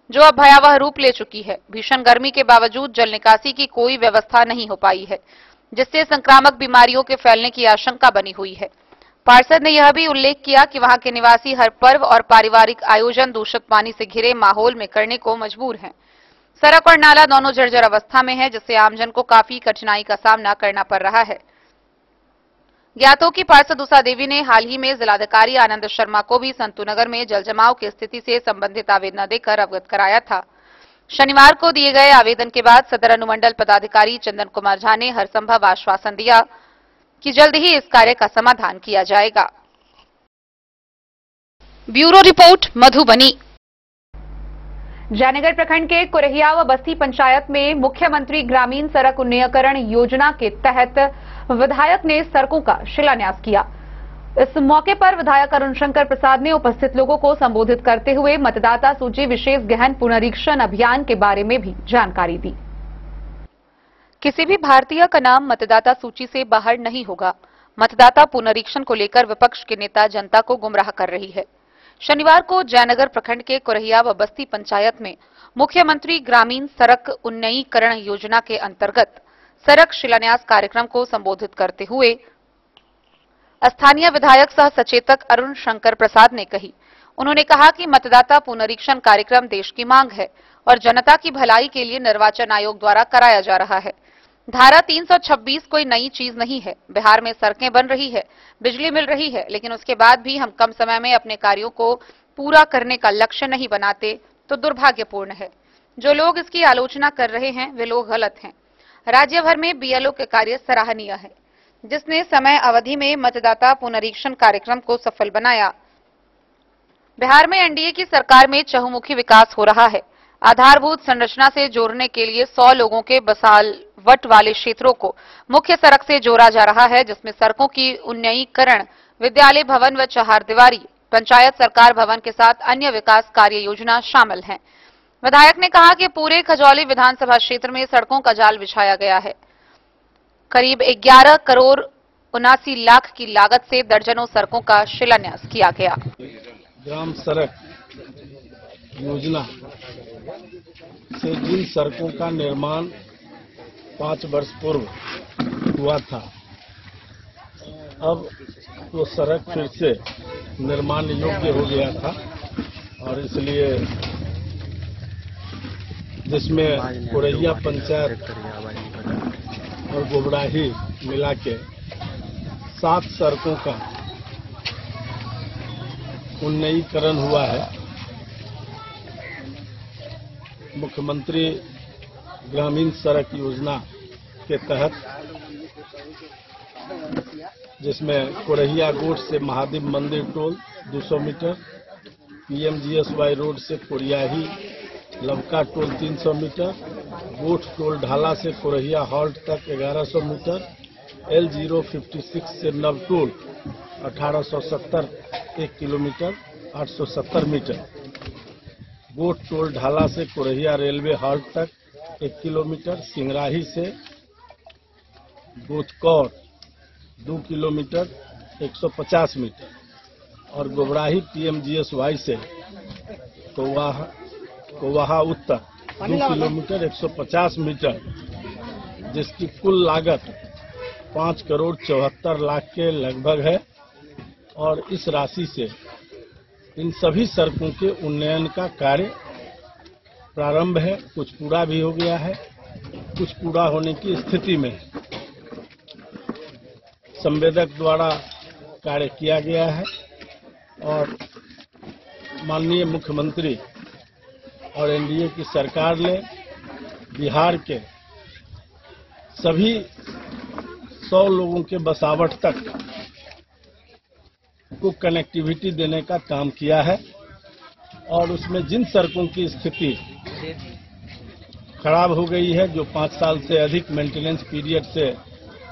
जो अब भयावह रूप ले चुकी है। भीषण गर्मी के बावजूद जल निकासी की कोई व्यवस्था नहीं हो पाई है, जिससे संक्रामक बीमारियों के फैलने की आशंका बनी हुई है। पार्षद ने यह भी उल्लेख किया कि वहां के निवासी हर पर्व और पारिवारिक आयोजन दूषित पानी से घिरे माहौल में करने को मजबूर हैं। सड़क और नाला दोनों जर्जर अवस्था में है, जिससे आमजन को काफी कठिनाई का सामना करना पड़ रहा है। ज्ञात हो कि पार्षद उषा देवी ने हाल ही में जिलाधिकारी आनंद शर्मा को भी संतूनगर में जल जमाव की स्थिति से संबंधित आवेदन देकर अवगत कराया था। शनिवार को दिए गए आवेदन के बाद सदर अनुमंडल पदाधिकारी चंदन कुमार झा ने हर संभव आश्वासन दिया कि जल्द ही इस कार्य का समाधान किया जाएगा। Bureau report Madhubani. जयनगर प्रखंड के कुरहिया व बस्ती पंचायत में मुख्यमंत्री ग्रामीण सड़क उन्नयनीकरण योजना के तहत विधायक ने सड़कों का शिलान्यास किया। इस मौके पर विधायक अरुण शंकर प्रसाद ने उपस्थित लोगों को संबोधित करते हुए मतदाता सूची विशेष गहन पुनरीक्षण अभियान के बारे में भी जानकारी दी। किसी भी भारतीय का नाम मतदाता सूची से बाहर नहीं होगा। मतदाता पुनरीक्षण को लेकर विपक्ष के नेता जनता को गुमराह कर रही है। शनिवार को जयनगर प्रखंड के कुरहिया व बस्ती पंचायत में मुख्यमंत्री ग्रामीण सड़क उन्नयनीकरण योजना के अंतर्गत सड़क शिलान्यास कार्यक्रम को संबोधित करते हुए स्थानीय विधायक सह सचेतक अरुण शंकर प्रसाद ने कही। उन्होंने कहा कि मतदाता पुनरीक्षण कार्यक्रम देश की मांग है और जनता की भलाई के लिए निर्वाचन आयोग द्वारा कराया जा रहा है। धारा 326 कोई नई चीज नहीं है। बिहार में सड़कें बन रही है, बिजली मिल रही है, लेकिन उसके बाद भी हम कम समय में अपने कार्यों को पूरा करने का लक्ष्य नहीं बनाते तो दुर्भाग्यपूर्ण है। जो लोग इसकी आलोचना कर रहे हैं वे लोग गलत हैं। राज्य भर में बीएलओ के कार्य सराहनीय है, जिसने समय अवधि में मतदाता पुनरीक्षण कार्यक्रम को सफल बनाया। बिहार में एनडीए की सरकार में चहुमुखी विकास हो रहा है। आधारभूत संरचना से जोड़ने के लिए 100 लोगों के बसावट वाले क्षेत्रों को मुख्य सड़क से जोड़ा जा रहा है, जिसमें सड़कों की उन्नयनीकरण, विद्यालय भवन व चहारदीवारी, पंचायत सरकार भवन के साथ अन्य विकास कार्य योजना शामिल हैं। विधायक ने कहा कि पूरे खजौली विधानसभा क्षेत्र में सड़कों का जाल बिछाया गया है। करीब 11 करोड़ 79 लाख की लागत से दर्जनों सड़कों का शिलान्यास किया गया। ग्राम सड़क योजना से जिन सड़कों का निर्माण 5 वर्ष पूर्व हुआ था, अब वो सड़क फिर से निर्माण योग्य हो गया था और इसलिए जिसमें कुरहिया पंचायत और गोबराही मिला के 7 सड़कों का उन्नयनीकरण हुआ है। मुख्यमंत्री ग्रामीण सड़क योजना के तहत, जिसमें कुरहिया गोट से महादेव मंदिर टोल 200 मीटर, पीएमजीएसवाई रोड से कुरियाही लवका टोल 300 मीटर, गोट टोल ढाला से कुरहिया हॉल्ट तक 1100 मीटर, L056 से नव टोल 1870 1 किलोमीटर 870 मीटर, गोट टोल ढाला से कुरहिया रेलवे हॉल्ट तक 1 किलोमीटर, सिंगराही से गोतकौर 2 किलोमीटर 150 मीटर और गोबराही पीएमजीएसवाई से कोवाहा उत्तर 2 किलोमीटर 150 मीटर, जिसकी कुल लागत 5 करोड़ 74 लाख के लगभग है। और इस राशि से इन सभी सड़कों के उन्नयन का कार्य प्रारंभ है। कुछ पूरा भी हो गया है, कुछ पूरा होने की स्थिति में है। संवेदक द्वारा कार्य किया गया है और माननीय मुख्यमंत्री और एनडीए की सरकार ने बिहार के सभी 100 लोगों के बसावट तक को कनेक्टिविटी देने का काम किया है और उसमें जिन सड़कों की स्थिति खराब हो गई है, जो 5 साल से अधिक मेंटेनेंस पीरियड से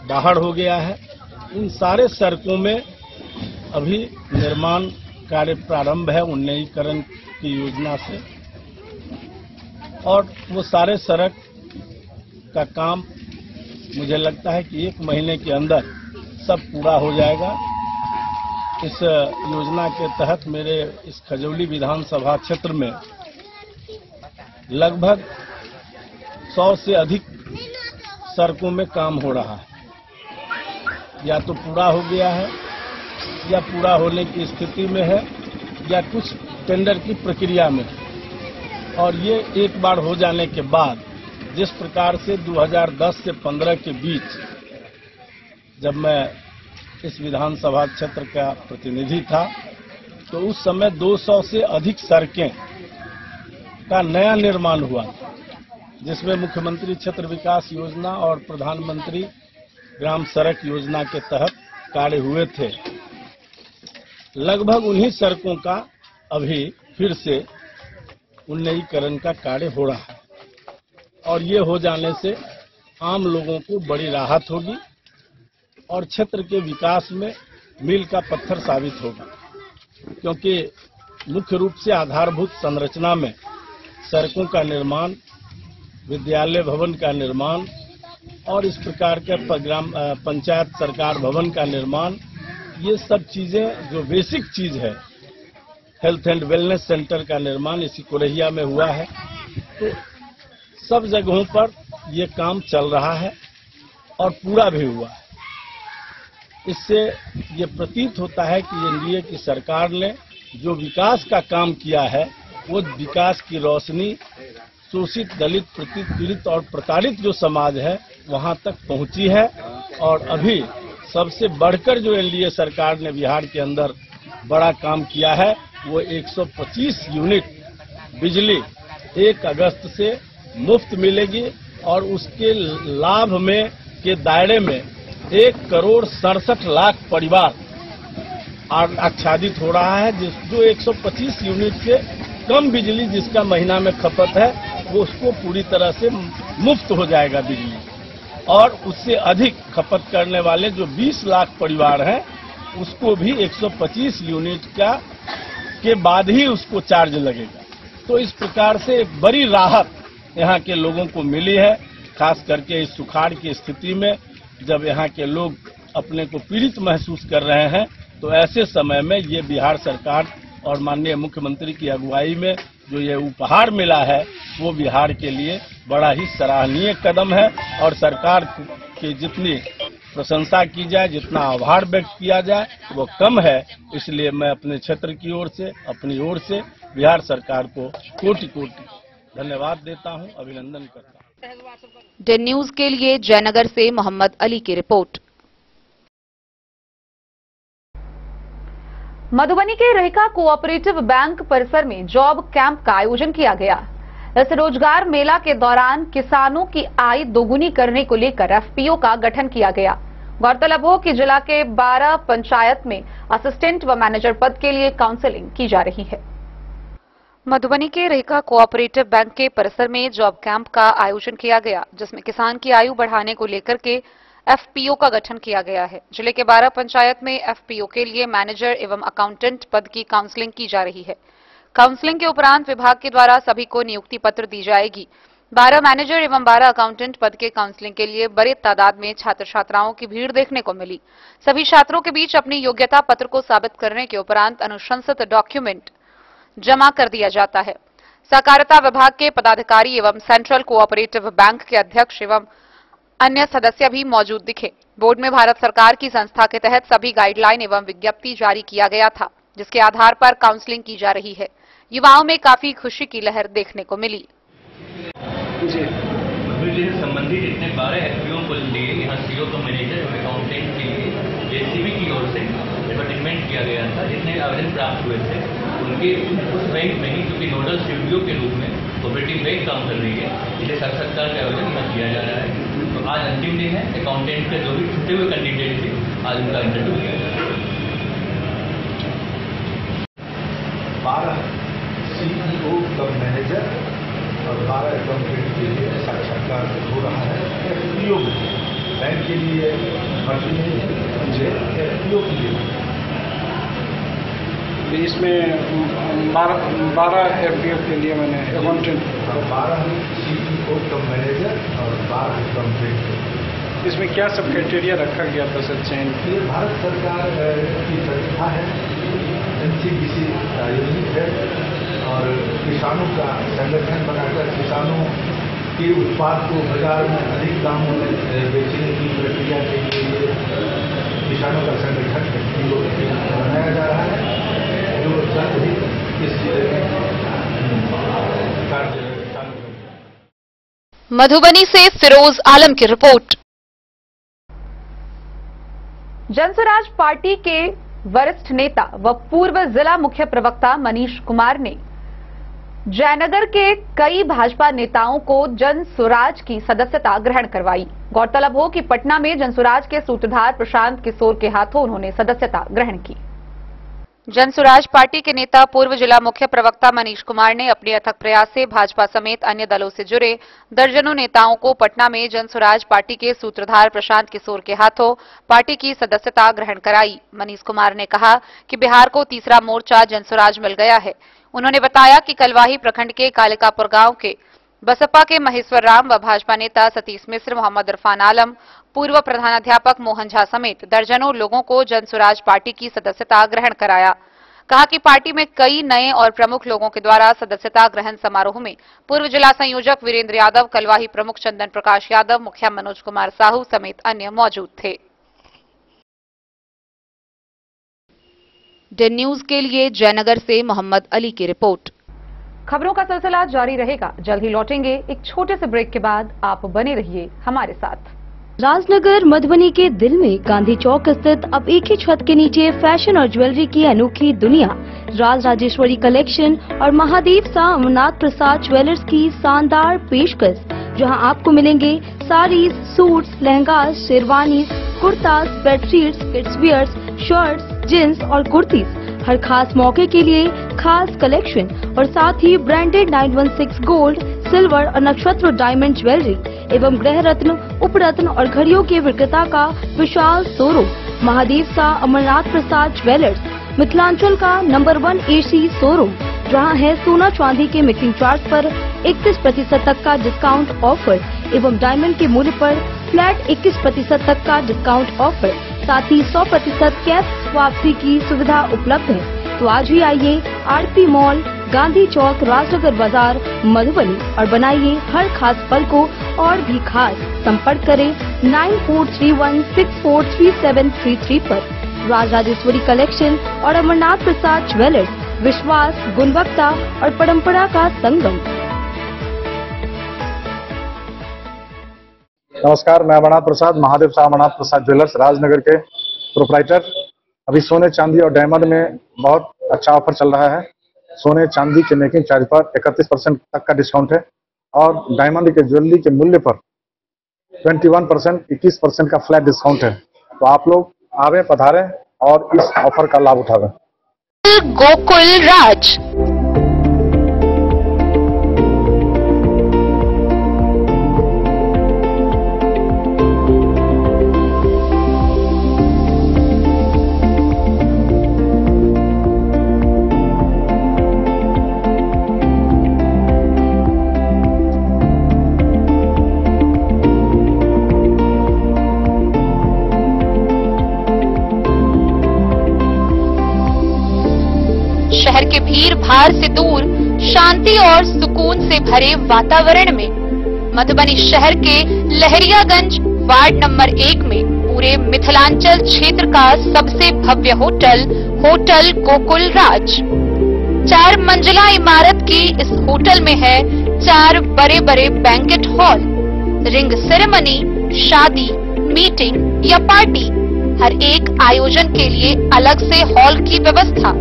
बाहर हो गया है, इन सारे सड़कों में अभी निर्माण कार्य प्रारंभ है उन्नयनीकरण की योजना से और वो सारे सड़क का काम मुझे लगता है कि 1 महीने के अंदर सब पूरा हो जाएगा। इस योजना के तहत मेरे इस खजौली विधानसभा क्षेत्र में लगभग 100 से अधिक सड़कों में काम हो रहा है, या तो पूरा हो गया है या पूरा होने की स्थिति में है या कुछ टेंडर की प्रक्रिया में है। और ये एक बार हो जाने के बाद, जिस प्रकार से 2010 से 15 के बीच जब मैं इस विधानसभा क्षेत्र का प्रतिनिधि था, तो उस समय 200 से अधिक सड़कें का नया निर्माण हुआ था जिसमें मुख्यमंत्री क्षेत्र विकास योजना और प्रधानमंत्री ग्राम सड़क योजना के तहत कार्य हुए थे। लगभग उन्हीं सड़कों का अभी फिर से उन्नतीकरण का कार्य हो रहा है और ये हो जाने से आम लोगों को बड़ी राहत होगी और क्षेत्र के विकास में मील का पत्थर साबित होगा, क्योंकि मुख्य रूप से आधारभूत संरचना में सड़कों का निर्माण, विद्यालय भवन का निर्माण और इस प्रकार के ग्राम पंचायत सरकार भवन का निर्माण, ये सब चीजें जो बेसिक चीज है, हेल्थ एंड वेलनेस सेंटर का निर्माण इसी कोरहिया में हुआ है। तो सब जगहों पर ये काम चल रहा है और पूरा भी हुआ है। इससे ये प्रतीत होता है कि एनडीए की सरकार ने जो विकास का काम किया है वो विकास की रोशनी शोषित, दलित, पीड़ित और प्रताड़ित जो समाज है वहां तक पहुंची है। और अभी सबसे बढ़कर जो एनडीए सरकार ने बिहार के अंदर बड़ा काम किया है वो 125 यूनिट बिजली 1 अगस्त से मुफ्त मिलेगी और उसके लाभ में के दायरे में 1,67,00,000 परिवार आच्छादित हो रहा है। जो 125 यूनिट से कम बिजली जिसका महीना में खपत है वो उसको पूरी तरह से मुफ्त हो जाएगा बिजली, और उससे अधिक खपत करने वाले जो 20 लाख परिवार हैं उसको भी 125 यूनिट के बाद ही उसको चार्ज लगेगा। तो इस प्रकार से एक बड़ी राहत यहाँ के लोगों को मिली है, खास करके इस सुखाड़ की स्थिति में जब यहाँ के लोग अपने को पीड़ित महसूस कर रहे हैं। तो ऐसे समय में ये बिहार सरकार और माननीय मुख्यमंत्री की अगुवाई में जो ये उपहार मिला है वो बिहार के लिए बड़ा ही सराहनीय कदम है और सरकार की जितनी प्रशंसा की जाए, जितना आभार व्यक्त किया जाए वो कम है। इसलिए मैं अपने क्षेत्र की ओर से, अपनी ओर से बिहार सरकार को कोटि-कोटि धन्यवाद देता हूं, अभिनंदन करता हूं। डेन न्यूज के लिए जयनगर से मोहम्मद अली की रिपोर्ट। मधुबनी के रहिका कोऑपरेटिव बैंक परिसर में जॉब कैंप का आयोजन किया गया। इस रोजगार मेला के दौरान किसानों की आय दोगुनी करने को लेकर एफपीओ का गठन किया गया। गौरतलब हो कि जिला के 12 पंचायत में असिस्टेंट व मैनेजर पद के लिए काउंसलिंग की जा रही है। मधुबनी के रहिका कोऑपरेटिव बैंक के परिसर में जॉब कैंप का आयोजन किया गया, जिसमें किसान की आयु बढ़ाने को लेकर के एफपीओ का गठन किया गया है। जिले के 12 पंचायत में एफपीओ के लिए मैनेजर एवं अकाउंटेंट पद की काउंसलिंग की जा रही है। काउंसलिंग के उपरांत विभाग के द्वारा सभी को नियुक्ति पत्र दी जाएगी। 12 मैनेजर एवं 12 अकाउंटेंट पद के काउंसलिंग के लिए बड़ी तादाद में छात्र छात्राओं की भीड़ देखने को मिली। सभी छात्रों के बीच अपनी योग्यता पत्र को साबित करने के उपरांत अनुशंसित डॉक्यूमेंट जमा कर दिया जाता है। सहकारिता विभाग के पदाधिकारी एवं सेंट्रल कोऑपरेटिव बैंक के अध्यक्ष एवं अन्य सदस्य भी मौजूद दिखे। बोर्ड में भारत सरकार की संस्था के तहत सभी गाइडलाइन एवं विज्ञप्ति जारी किया गया था, जिसके आधार पर काउंसलिंग की जा रही है। युवाओं में काफी खुशी की लहर देखने को मिली। संबंधित इतने 12 एफपीओ को लिए यहाँ सीओ का मैनेजर और अकाउंटेंट के लिए जेसीबी की ओर से एडवर्टाइजमेंट किया गया था, जितने आवेदन प्राप्त हुए थे उनके उस बैंक में ही जो कि नोडल सीडीओ के रूप में कोऑपरेटिव बैंक काम कर रही है, जिसे साक्षात्कार का आवेदन यहाँ किया जा रहा है। तो आज अंतिम दिन है। अकाउंटेंट के जो भी छुट्टे हुए कैंडिडेट थे आज उनका इंटरव्यू किया जा रहा है। 12 सीईओ कम मैनेजर और 12 अकाउंटेंट के लिए साक्षात्कार हो रहा है। एफपीओ बैंक के लिए भर्ती मुझे एफपीओ के लिए इसमें 12 एफपीओ के लिए मैंने अकाउंटेंट 12 सीईओ कम मैनेजर और 12 अकाउंटेंट। इसमें क्या सब क्राइटेरिया रखा गया था सर चयन? ये भारत सरकार की संस्था है, एनसीबीसी आयोजित है और किसानों का संगठन बनाकर किसानों के उत्पाद को बाजार में अधिक दामों में बेचने की प्रक्रिया के लिए किसानों का संगठन बनाया जा रहा है, जो जल्द ही इस जिले में कार्य चालू करेगा। मधुबनी से फिरोज आलम की रिपोर्ट। जनसुराज पार्टी के वरिष्ठ नेता व पूर्व जिला मुख्य प्रवक्ता मनीष कुमार ने जयनगर के कई भाजपा नेताओं को जन स्वराज की सदस्यता ग्रहण करवाई। गौरतलब हो कि पटना में जन स्वराज के सूत्रधार प्रशांत किशोर के हाथों उन्होंने सदस्यता ग्रहण की। जन स्वराज पार्टी के नेता पूर्व जिला मुख्य प्रवक्ता मनीष कुमार ने अपने अथक प्रयास से भाजपा समेत अन्य दलों से जुड़े दर्जनों नेताओं को पटना में जन स्वराज पार्टी के सूत्रधार प्रशांत किशोर के हाथों पार्टी की सदस्यता ग्रहण कराई। मनीष कुमार ने कहा कि बिहार को तीसरा मोर्चा जन स्वराज मिल गया है। उन्होंने बताया कि कलवाही प्रखंड के कालिकापुर गांव के बसपा के महेश्वर राम व भाजपा नेता सतीश मिश्र, मोहम्मद इरफान आलम, पूर्व प्रधानाध्यापक मोहन झा समेत दर्जनों लोगों को जन स्वराज पार्टी की सदस्यता ग्रहण कराया। कहा कि पार्टी में कई नए और प्रमुख लोगों के द्वारा सदस्यता ग्रहण समारोह में पूर्व जिला संयोजक वीरेंद्र यादव, कलवाही प्रमुख चंदन प्रकाश यादव, मुखिया मनोज कुमार साहू समेत अन्य मौजूद थे। डेन न्यूज के लिए जयनगर से मोहम्मद अली की रिपोर्ट। खबरों का सिलसिला जारी रहेगा। जल्द ही लौटेंगे एक छोटे से ब्रेक के बाद। आप बने रहिए हमारे साथ। राजनगर मधुबनी के दिल में गांधी चौक स्थित अब एक ही छत के नीचे फैशन और ज्वेलरी की अनोखी दुनिया राज राजेश्वरी कलेक्शन और महादेव सा अमरनाथ प्रसाद ज्वेलर्स की शानदार पेशकश, जहां आपको मिलेंगे saris, suits, lehengas, sherwanis, kurtas, bedsheets, kids wears, shirts, jeans और कुर्तीज। हर खास मौके के लिए खास कलेक्शन और साथ ही ब्रांडेड 916 गोल्ड, सिल्वर और नक्षत्र डायमंड ज्वेलरी एवं गृह रत्न, उपरत्न और घड़ियों के विक्रेता का विशाल शोरूम महादेव सा अमरनाथ प्रसाद ज्वेलर्स, मिथिलांचल का नंबर 1 AC शोरूम, जहां है सोना चांदी के मेकिंग चार्ज पर 31% तक का डिस्काउंट ऑफर एवं डायमंड के मूल्य पर फ्लैट 21% तक का डिस्काउंट ऑफर, साथ ही 100% कैश वापसी की सुविधा उपलब्ध है। तो आज ही आइए आरती मॉल, गांधी चौक, राजनगर बाजार, मधुबनी और बनाइए हर खास पल को और भी खास। संपर्क करें 9431643733 पर। राज राजेश्वरी कलेक्शन और अमरनाथ प्रसाद ज्वेलर्स, विश्वास, गुणवत्ता और परंपरा का संगम। नमस्कार, मैं अमरनाथ प्रसाद, महादेव सा अमरनाथ प्रसाद ज्वेलर्स राजनगर के प्रोप्राइटर। अभी सोने, चांदी और डायमंड में बहुत अच्छा ऑफर चल रहा है। सोने चांदी के मेकिंग चार्ज पर 31% तक का डिस्काउंट है और डायमंड के ज्वेलरी के मूल्य पर 21%, 21% का फ्लैट डिस्काउंट है। तो आप लोग आवे, पधारें और इस ऑफर का लाभ उठावें। गोकुल राज शहर के भीड़ भाड़ से दूर शांति और सुकून से भरे वातावरण में मधुबनी शहर के लहरियागंज वार्ड नंबर 1 में पूरे मिथिलांचल क्षेत्र का सबसे भव्य होटल गोकुल राज 4 मंजिला इमारत की इस होटल में है 4 बड़े बड़े बैंकेट हॉल, रिंग सेरेमनी, शादी, मीटिंग या पार्टी, हर एक आयोजन के लिए अलग से हॉल की व्यवस्था,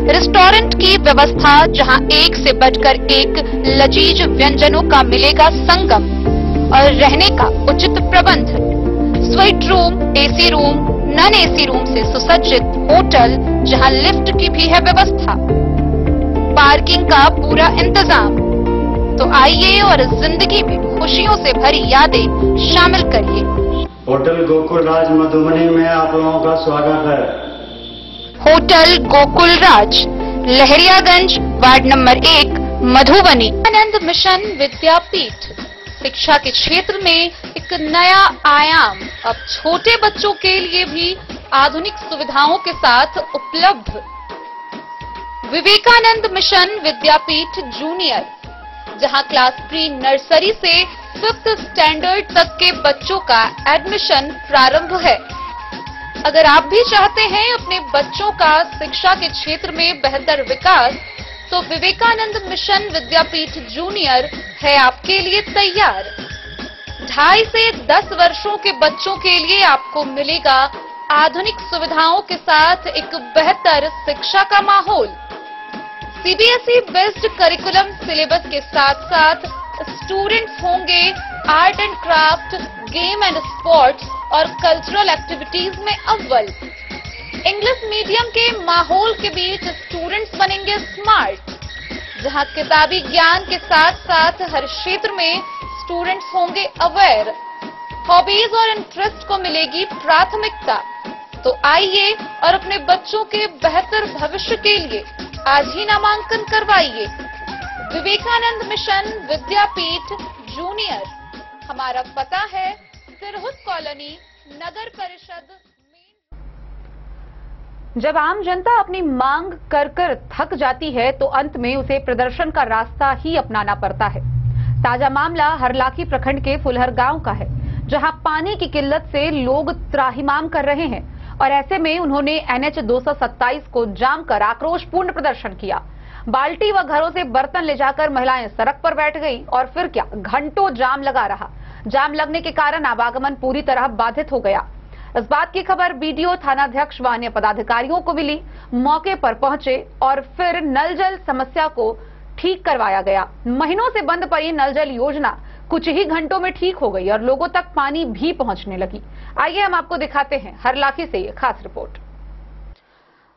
रेस्टोरेंट की व्यवस्था जहां एक से बढ़कर एक लजीज व्यंजनों का मिलेगा संगम और रहने का उचित प्रबंध, suite room, AC room, non AC room से सुसज्जित होटल जहां लिफ्ट की भी है व्यवस्था, पार्किंग का पूरा इंतजाम। तो आइए और जिंदगी में खुशियों से भरी यादें शामिल करिए। होटल गोकुल राज मधुबनी में आप लोगों का स्वागत है। होटल गोकुल राज, लहरियागंज, वार्ड नंबर 1, मधुबनी। आनंद मिशन विद्यापीठ शिक्षा के क्षेत्र में एक नया आयाम अब छोटे बच्चों के लिए भी आधुनिक सुविधाओं के साथ उपलब्ध। विवेकानंद मिशन विद्यापीठ जूनियर, जहां क्लास प्री नर्सरी से 5th स्टैंडर्ड तक के बच्चों का एडमिशन प्रारंभ है। अगर आप भी चाहते हैं अपने बच्चों का शिक्षा के क्षेत्र में बेहतर विकास, तो विवेकानंद मिशन विद्यापीठ जूनियर है आपके लिए तैयार। 2.5 से 10 वर्षों के बच्चों के लिए आपको मिलेगा आधुनिक सुविधाओं के साथ एक बेहतर शिक्षा का माहौल। सीबीएसई बेस्ड करिकुलम सिलेबस के साथ साथ स्टूडेंट्स होंगे art and craft, game and sports और कल्चरल एक्टिविटीज में अव्वल। इंग्लिश मीडियम के माहौल के बीच स्टूडेंट्स बनेंगे स्मार्ट, जहां किताबी ज्ञान के साथ साथ हर क्षेत्र में स्टूडेंट्स होंगे अवेयर। हॉबीज और इंटरेस्ट को मिलेगी प्राथमिकता। तो आइए और अपने बच्चों के बेहतर भविष्य के लिए आज ही नामांकन करवाइए। विवेकानंद मिशन विद्यापीठ जूनियर, हमारा पता है तिरहुत कॉलोनी, नगर परिषद। जब आम जनता अपनी मांग कर कर थक जाती है तो अंत में उसे प्रदर्शन का रास्ता ही अपनाना पड़ता है। ताजा मामला हरलाखी प्रखंड के फुलहर गांव का है, जहां पानी की किल्लत से लोग त्राहिमाम कर रहे हैं और ऐसे में उन्होंने NH 227 को जाम कर आक्रोशपूर्ण प्रदर्शन किया। बाल्टी व घरों से बर्तन ले जाकर महिलाएं सड़क पर बैठ गई और फिर क्या, घंटों जाम लगा रहा। जाम लगने के कारण आवागमन पूरी तरह बाधित हो गया। इस बात की खबर बीडीओ, थानाध्यक्ष व अन्य पदाधिकारियों को मिली। मौके पर पहुंचे और फिर नल जल समस्या को ठीक करवाया गया। महीनों से बंद पड़ी नल जल योजना कुछ ही घंटों में ठीक हो गई और लोगों तक पानी भी पहुंचने लगी। आइए हम आपको दिखाते हैं हरलाखी से ये खास रिपोर्ट।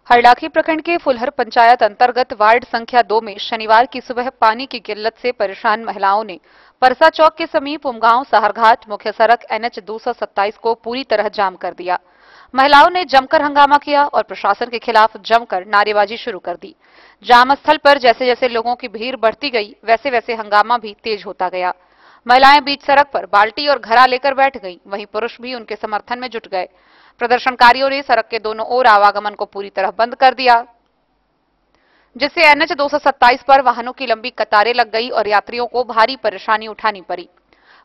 हरलाखी प्रखंड के फुलहर पंचायत अंतर्गत वार्ड संख्या 2 में शनिवार की सुबह पानी की किल्लत से परेशान महिलाओं ने परसा चौक के समीप उमगांव सहरघाट मुख्य सड़क NH 227 को पूरी तरह जाम कर दिया। महिलाओं ने जमकर हंगामा किया और प्रशासन के खिलाफ जमकर नारेबाजी शुरू कर दी। जाम स्थल पर जैसे जैसे लोगों की भीड़ बढ़ती गई, वैसे वैसे हंगामा भी तेज होता गया। महिलाएं बीच सड़क पर बाल्टी और घड़ा लेकर बैठ गईं, वहीं पुरुष भी उनके समर्थन में जुट गए। प्रदर्शनकारियों ने सड़क के दोनों ओर आवागमन को पूरी तरह बंद कर दिया, जिससे NH 227 पर वाहनों की लंबी कतारें लग गई और यात्रियों को भारी परेशानी उठानी पड़ी।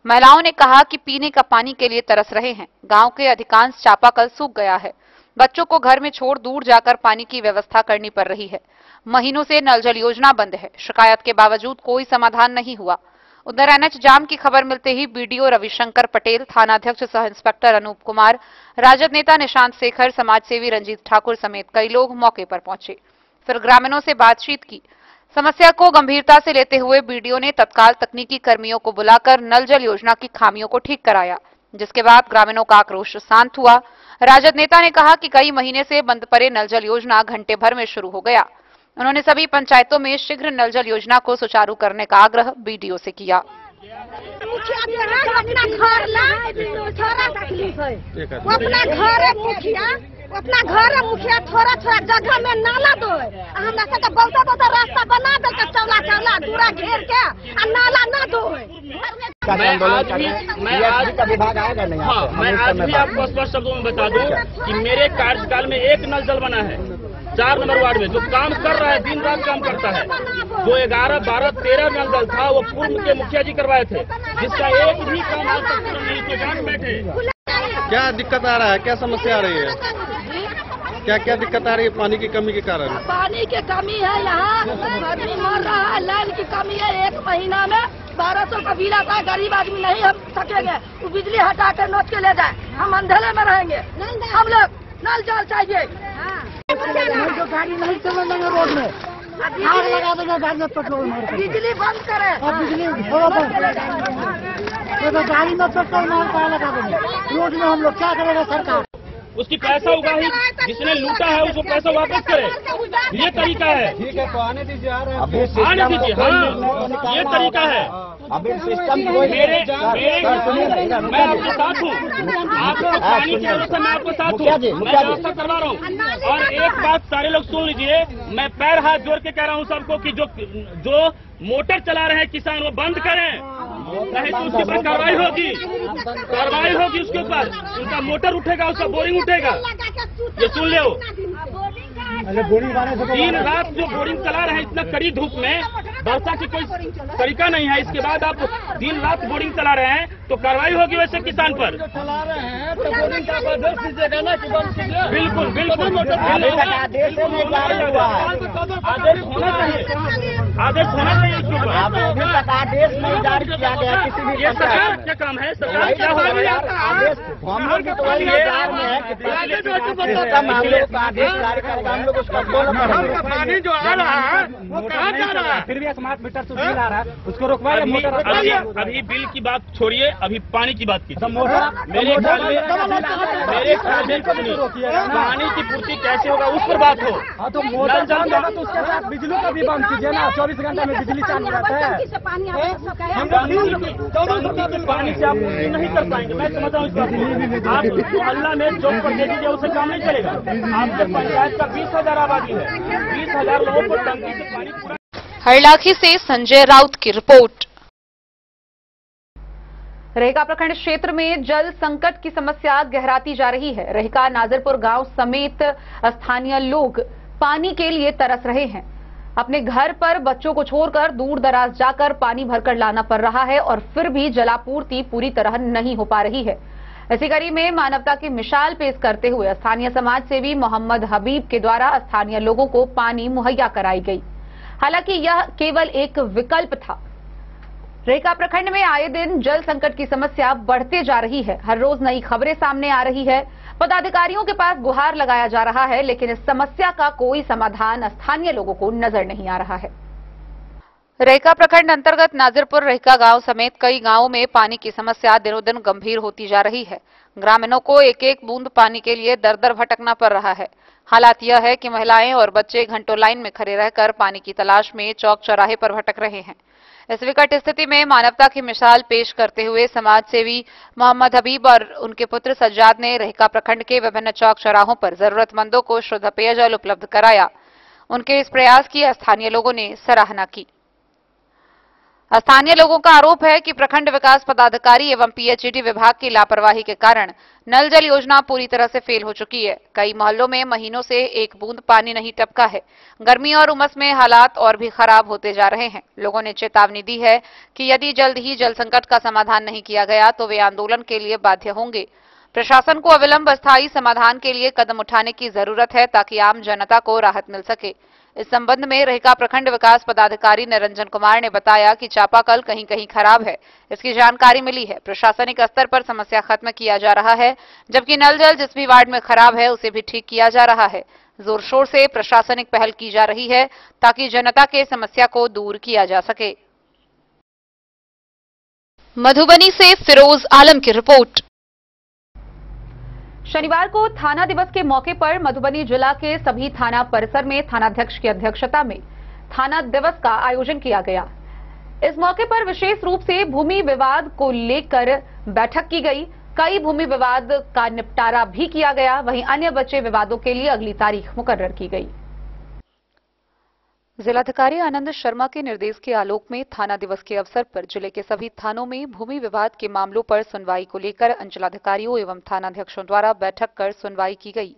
महिलाओं ने कहा कि पीने का पानी के लिए तरस रहे हैं। गांव के अधिकांश चापाकल सूख गया है। बच्चों को घर में छोड़ दूर जाकर पानी की व्यवस्था करनी पड़ रही है। महीनों से नल जल योजना बंद है। शिकायत के बावजूद कोई समाधान नहीं हुआ। उधर NH जाम की खबर मिलते ही बीडीओ रविशंकर पटेल, थानाध्यक्ष सह इंस्पेक्टर अनूप कुमार, राजद नेता निशांत शेखर, समाजसेवी रंजीत ठाकुर समेत कई लोग मौके पर पहुंचे। फिर ग्रामीणों से बातचीत की। समस्या को गंभीरता से लेते हुए बीडीओ ने तत्काल तकनीकी कर्मियों को बुलाकर नल जल योजना की खामियों को ठीक कराया, जिसके बाद ग्रामीणों का आक्रोश शांत हुआ। राजद नेता ने कहा कि कई महीने से बंद पड़े नल जल योजना घंटे भर में शुरू हो गया। उन्होंने सभी पंचायतों में शीघ्र नल जल योजना को सुचारू करने का आग्रह बीडीओ से किया। अपना घर मुखिया थोड़ा थोड़ा जगह में नाला दो, हमरा सबके बहुत रास्ता बना दे के चौला दूरा घेर के आ नाला ना दो। मैं आज का विभाग आएगा नहीं। हाँ, मैं आज भी आपको स्पष्ट शब्दों में बता दूं कि मेरे कार्यकाल में एक नल जल बना है 4 नंबर वार्ड में, जो काम कर रहा है, दिन रात काम करता है। जो 11, 12, 13 नल जल था वो पूर्व के मुखिया जी करवाए थे, जिसका एक भी काम आज तक नहीं किया। जान बैठे। क्या दिक्कत आ रहा है, क्या समस्या आ रही है, क्या क्या दिक्कत आ रही है पानी की कमी के कारण? पानी की कमी है, यहाँ आदमी मर रहा है, लाइन की कमी है। 1 महीना में 1200 का बिल आता है। गरीब आदमी नहीं हम सकेंगे, वो बिजली हटा कर नोच के ले जाए, हम अंधेरे में रहेंगे। हम लोग नल जल चाहिए। जो गाड़ी नहीं चलेंगे रोड में आग लगा देंगे, गाड़ी में पेट्रोल मार के बिजली बंद करे और बिजली तो गाड़ी में पेट्रोल मार कर लगा देंगे रोड में। हम लोग क्या करेंगे? सरकार उसकी पैसा होगा ही, जिसने लूटा है उसको पैसा वापस करे, ये तरीका है। ठीक है, तो आने दीजिए, आने दीजिए। हाँ, ये तरीका है। अभी सिस्टम मैं आपके साथ हूँ। आपको पानी की व्यवस्था मैं आपके साथ हूँ, मैं व्यवस्था करवा रहा हूँ। और एक बात सारे लोग सुन लीजिए, मैं पैर हाथ जोड़ के कह रहा हूँ सबको कि जो मोटर चला रहे हैं किसान, वो बंद करें, नहीं तो उसके ऊपर कार्रवाई होगी उसके ऊपर। उनका मोटर उठेगा, उसका बोरिंग उठेगा। ये सुन ले, दिन रात जो बोरिंग चला रहे हैं इतना कड़ी धूप में, वर्षा की कोई तरीका नहीं है। इसके बाद आप दिन रात बोरिंग चला रहे हैं तो कार्रवाई होगी वैसे किसान पर। चला रहे हैं तो बोरिंग का आदेश दीजिएगा ना कि बंद कीजिए। बिल्कुल बिल्कुल आदेश होना चाहिए, आदेश होना चाहिए इसके ऊपर। अभी तक आदेश नहीं जारी किया गया किसी भी। ये सरकार क्या काम है? सरकार क्या हो रहा है? आदेश हम लोग भी तो वही इंतजार में है कि सिस्टम हम लोग का आदेश जारी करेगा। हम लोग जब उसका पानी जो आ रहा है वो कहाँ जा रहा है? फिर भी स्मार्ट मीटर से बिल आ रहा है, उसको रुकवाइए। मोटर अभी बिल की बात छोड़िए, अभी पानी की बात कीजिए। मेरे ख्याल में पानी की पूर्ति कैसे होगा उस पर बात हो। हाँ तो मोटर चालू होगा तो उसके साथ बिजली का भी बंद कीजिए ना। 24 घंटे में बिजली चालू रहता है। पानी से आप नहीं कर पाएंगे, मैं समझता हूँ। आप मोहल्ला में जॉब पर दे दीजिए, उससे काम नहीं चलेगा। आपके पंचायत का 20,000 आबादी है, 20,000 लोगों को टंकी से पानी पूरा। हरलाखी से संजय राउत की रिपोर्ट। रेहका प्रखंड क्षेत्र में जल संकट की समस्या गहराती जा रही है। रेहका नाजरपुर गांव समेत स्थानीय लोग पानी के लिए तरस रहे हैं। अपने घर पर बच्चों को छोड़कर दूर दराज जाकर पानी भरकर लाना पड़ रहा है और फिर भी जलापूर्ति पूरी तरह नहीं हो पा रही है। इसी कड़ी में मानवता की मिसाल पेश करते हुए स्थानीय समाज सेवी मोहम्मद हबीब के द्वारा स्थानीय लोगों को पानी मुहैया कराई गई। हालांकि यह केवल एक विकल्प था। रेहका प्रखंड में आए दिन जल संकट की समस्या बढ़ते जा रही है। हर रोज नई खबरें सामने आ रही है। पदाधिकारियों के पास गुहार लगाया जा रहा है, लेकिन इस समस्या का कोई समाधान स्थानीय लोगों को नजर नहीं आ रहा है। रेहका प्रखंड अंतर्गत नाजिरपुर रेहका गांव समेत कई गांवों में पानी की समस्या दिनों दिन गंभीर होती जा रही है। ग्रामीणों को एक एक बूंद पानी के लिए दर दर भटकना पड़ रहा है। हालात यह है कि महिलाएं और बच्चे घंटों लाइन में खड़े रहकर पानी की तलाश में चौक चौराहे पर भटक रहे हैं। इस विकट स्थिति में मानवता की मिसाल पेश करते हुए समाज सेवी मोहम्मद हबीब और उनके पुत्र सज्जाद ने रेहका प्रखंड के विभिन्न चौक चौराहों पर जरूरतमंदों को शुद्ध पेयजल उपलब्ध कराया। उनके इस प्रयास की स्थानीय लोगों ने सराहना की। स्थानीय लोगों का आरोप है कि प्रखंड विकास पदाधिकारी एवं पीएचईडी विभाग की लापरवाही के कारण नल जल योजना पूरी तरह से फेल हो चुकी है। कई मोहल्लों में महीनों से एक बूंद पानी नहीं टपका है। गर्मी और उमस में हालात और भी खराब होते जा रहे हैं। लोगों ने चेतावनी दी है कि यदि जल्द ही जल संकट का समाधान नहीं किया गया तो वे आंदोलन के लिए बाध्य होंगे। प्रशासन को अविलंब स्थायी समाधान के लिए कदम उठाने की जरूरत है ताकि आम जनता को राहत मिल सके। इस संबंध में रेहका प्रखंड विकास पदाधिकारी निरंजन कुमार ने बताया कि चापाकल कहीं कहीं खराब है, इसकी जानकारी मिली है। प्रशासनिक स्तर पर समस्या खत्म किया जा रहा है, जबकि नल जल जिस भी वार्ड में खराब है उसे भी ठीक किया जा रहा है। जोर शोर से प्रशासनिक पहल की जा रही है ताकि जनता के समस्या को दूर किया जा सके। मधुबनी से फिरोज आलम की रिपोर्ट। शनिवार को थाना दिवस के मौके पर मधुबनी जिला के सभी थाना परिसर में थानाध्यक्ष की अध्यक्षता में थाना दिवस का आयोजन किया गया। इस मौके पर विशेष रूप से भूमि विवाद को लेकर बैठक की गई। कई भूमि विवाद का निपटारा भी किया गया। वहीं अन्य बचे विवादों के लिए अगली तारीख मुकर्रर की गई। जिलाधिकारी आनंद शर्मा के निर्देश के आलोक में थाना दिवस के अवसर पर जिले के सभी थानों में भूमि विवाद के मामलों पर सुनवाई को लेकर अंचलाधिकारियों एवं थानाध्यक्षों द्वारा बैठक कर सुनवाई की गई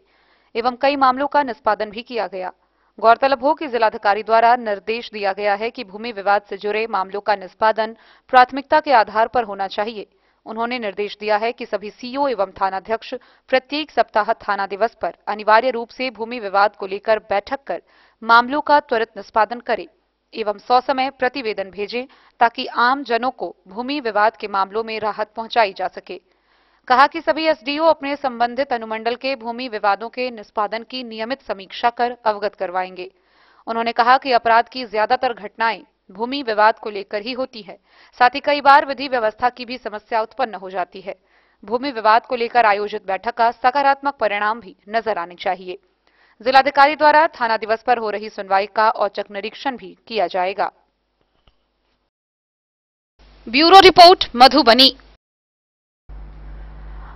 एवं कई मामलों का निष्पादन भी किया गया। गौरतलब हो कि जिलाधिकारी द्वारा निर्देश दिया गया है कि भूमि विवाद से जुड़े मामलों का निष्पादन प्राथमिकता के आधार पर होना चाहिए। उन्होंने निर्देश दिया है कि सभी सीईओ एवं थानाध्यक्ष प्रत्येक सप्ताह थाना दिवस पर अनिवार्य रूप से भूमि विवाद को लेकर बैठक कर मामलों का त्वरित निष्पादन करें एवं ससमय प्रतिवेदन भेजें ताकि आम जनों को भूमि विवाद के मामलों में राहत पहुंचाई जा सके। कहा कि सभी एसडीओ अपने संबंधित अनुमंडल के भूमि विवादों के निष्पादन की नियमित समीक्षा कर अवगत करवाएंगे। उन्होंने कहा कि अपराध की ज्यादातर घटनाएं भूमि विवाद को लेकर ही होती है। साथ ही कई बार विधि व्यवस्था की भी समस्या उत्पन्न हो जाती है। भूमि विवाद को लेकर आयोजित बैठक का सकारात्मक परिणाम भी नजर आने चाहिए। जिलाधिकारी द्वारा थाना दिवस पर हो रही सुनवाई का औचक निरीक्षण भी किया जाएगा। Bureau report Madhubani.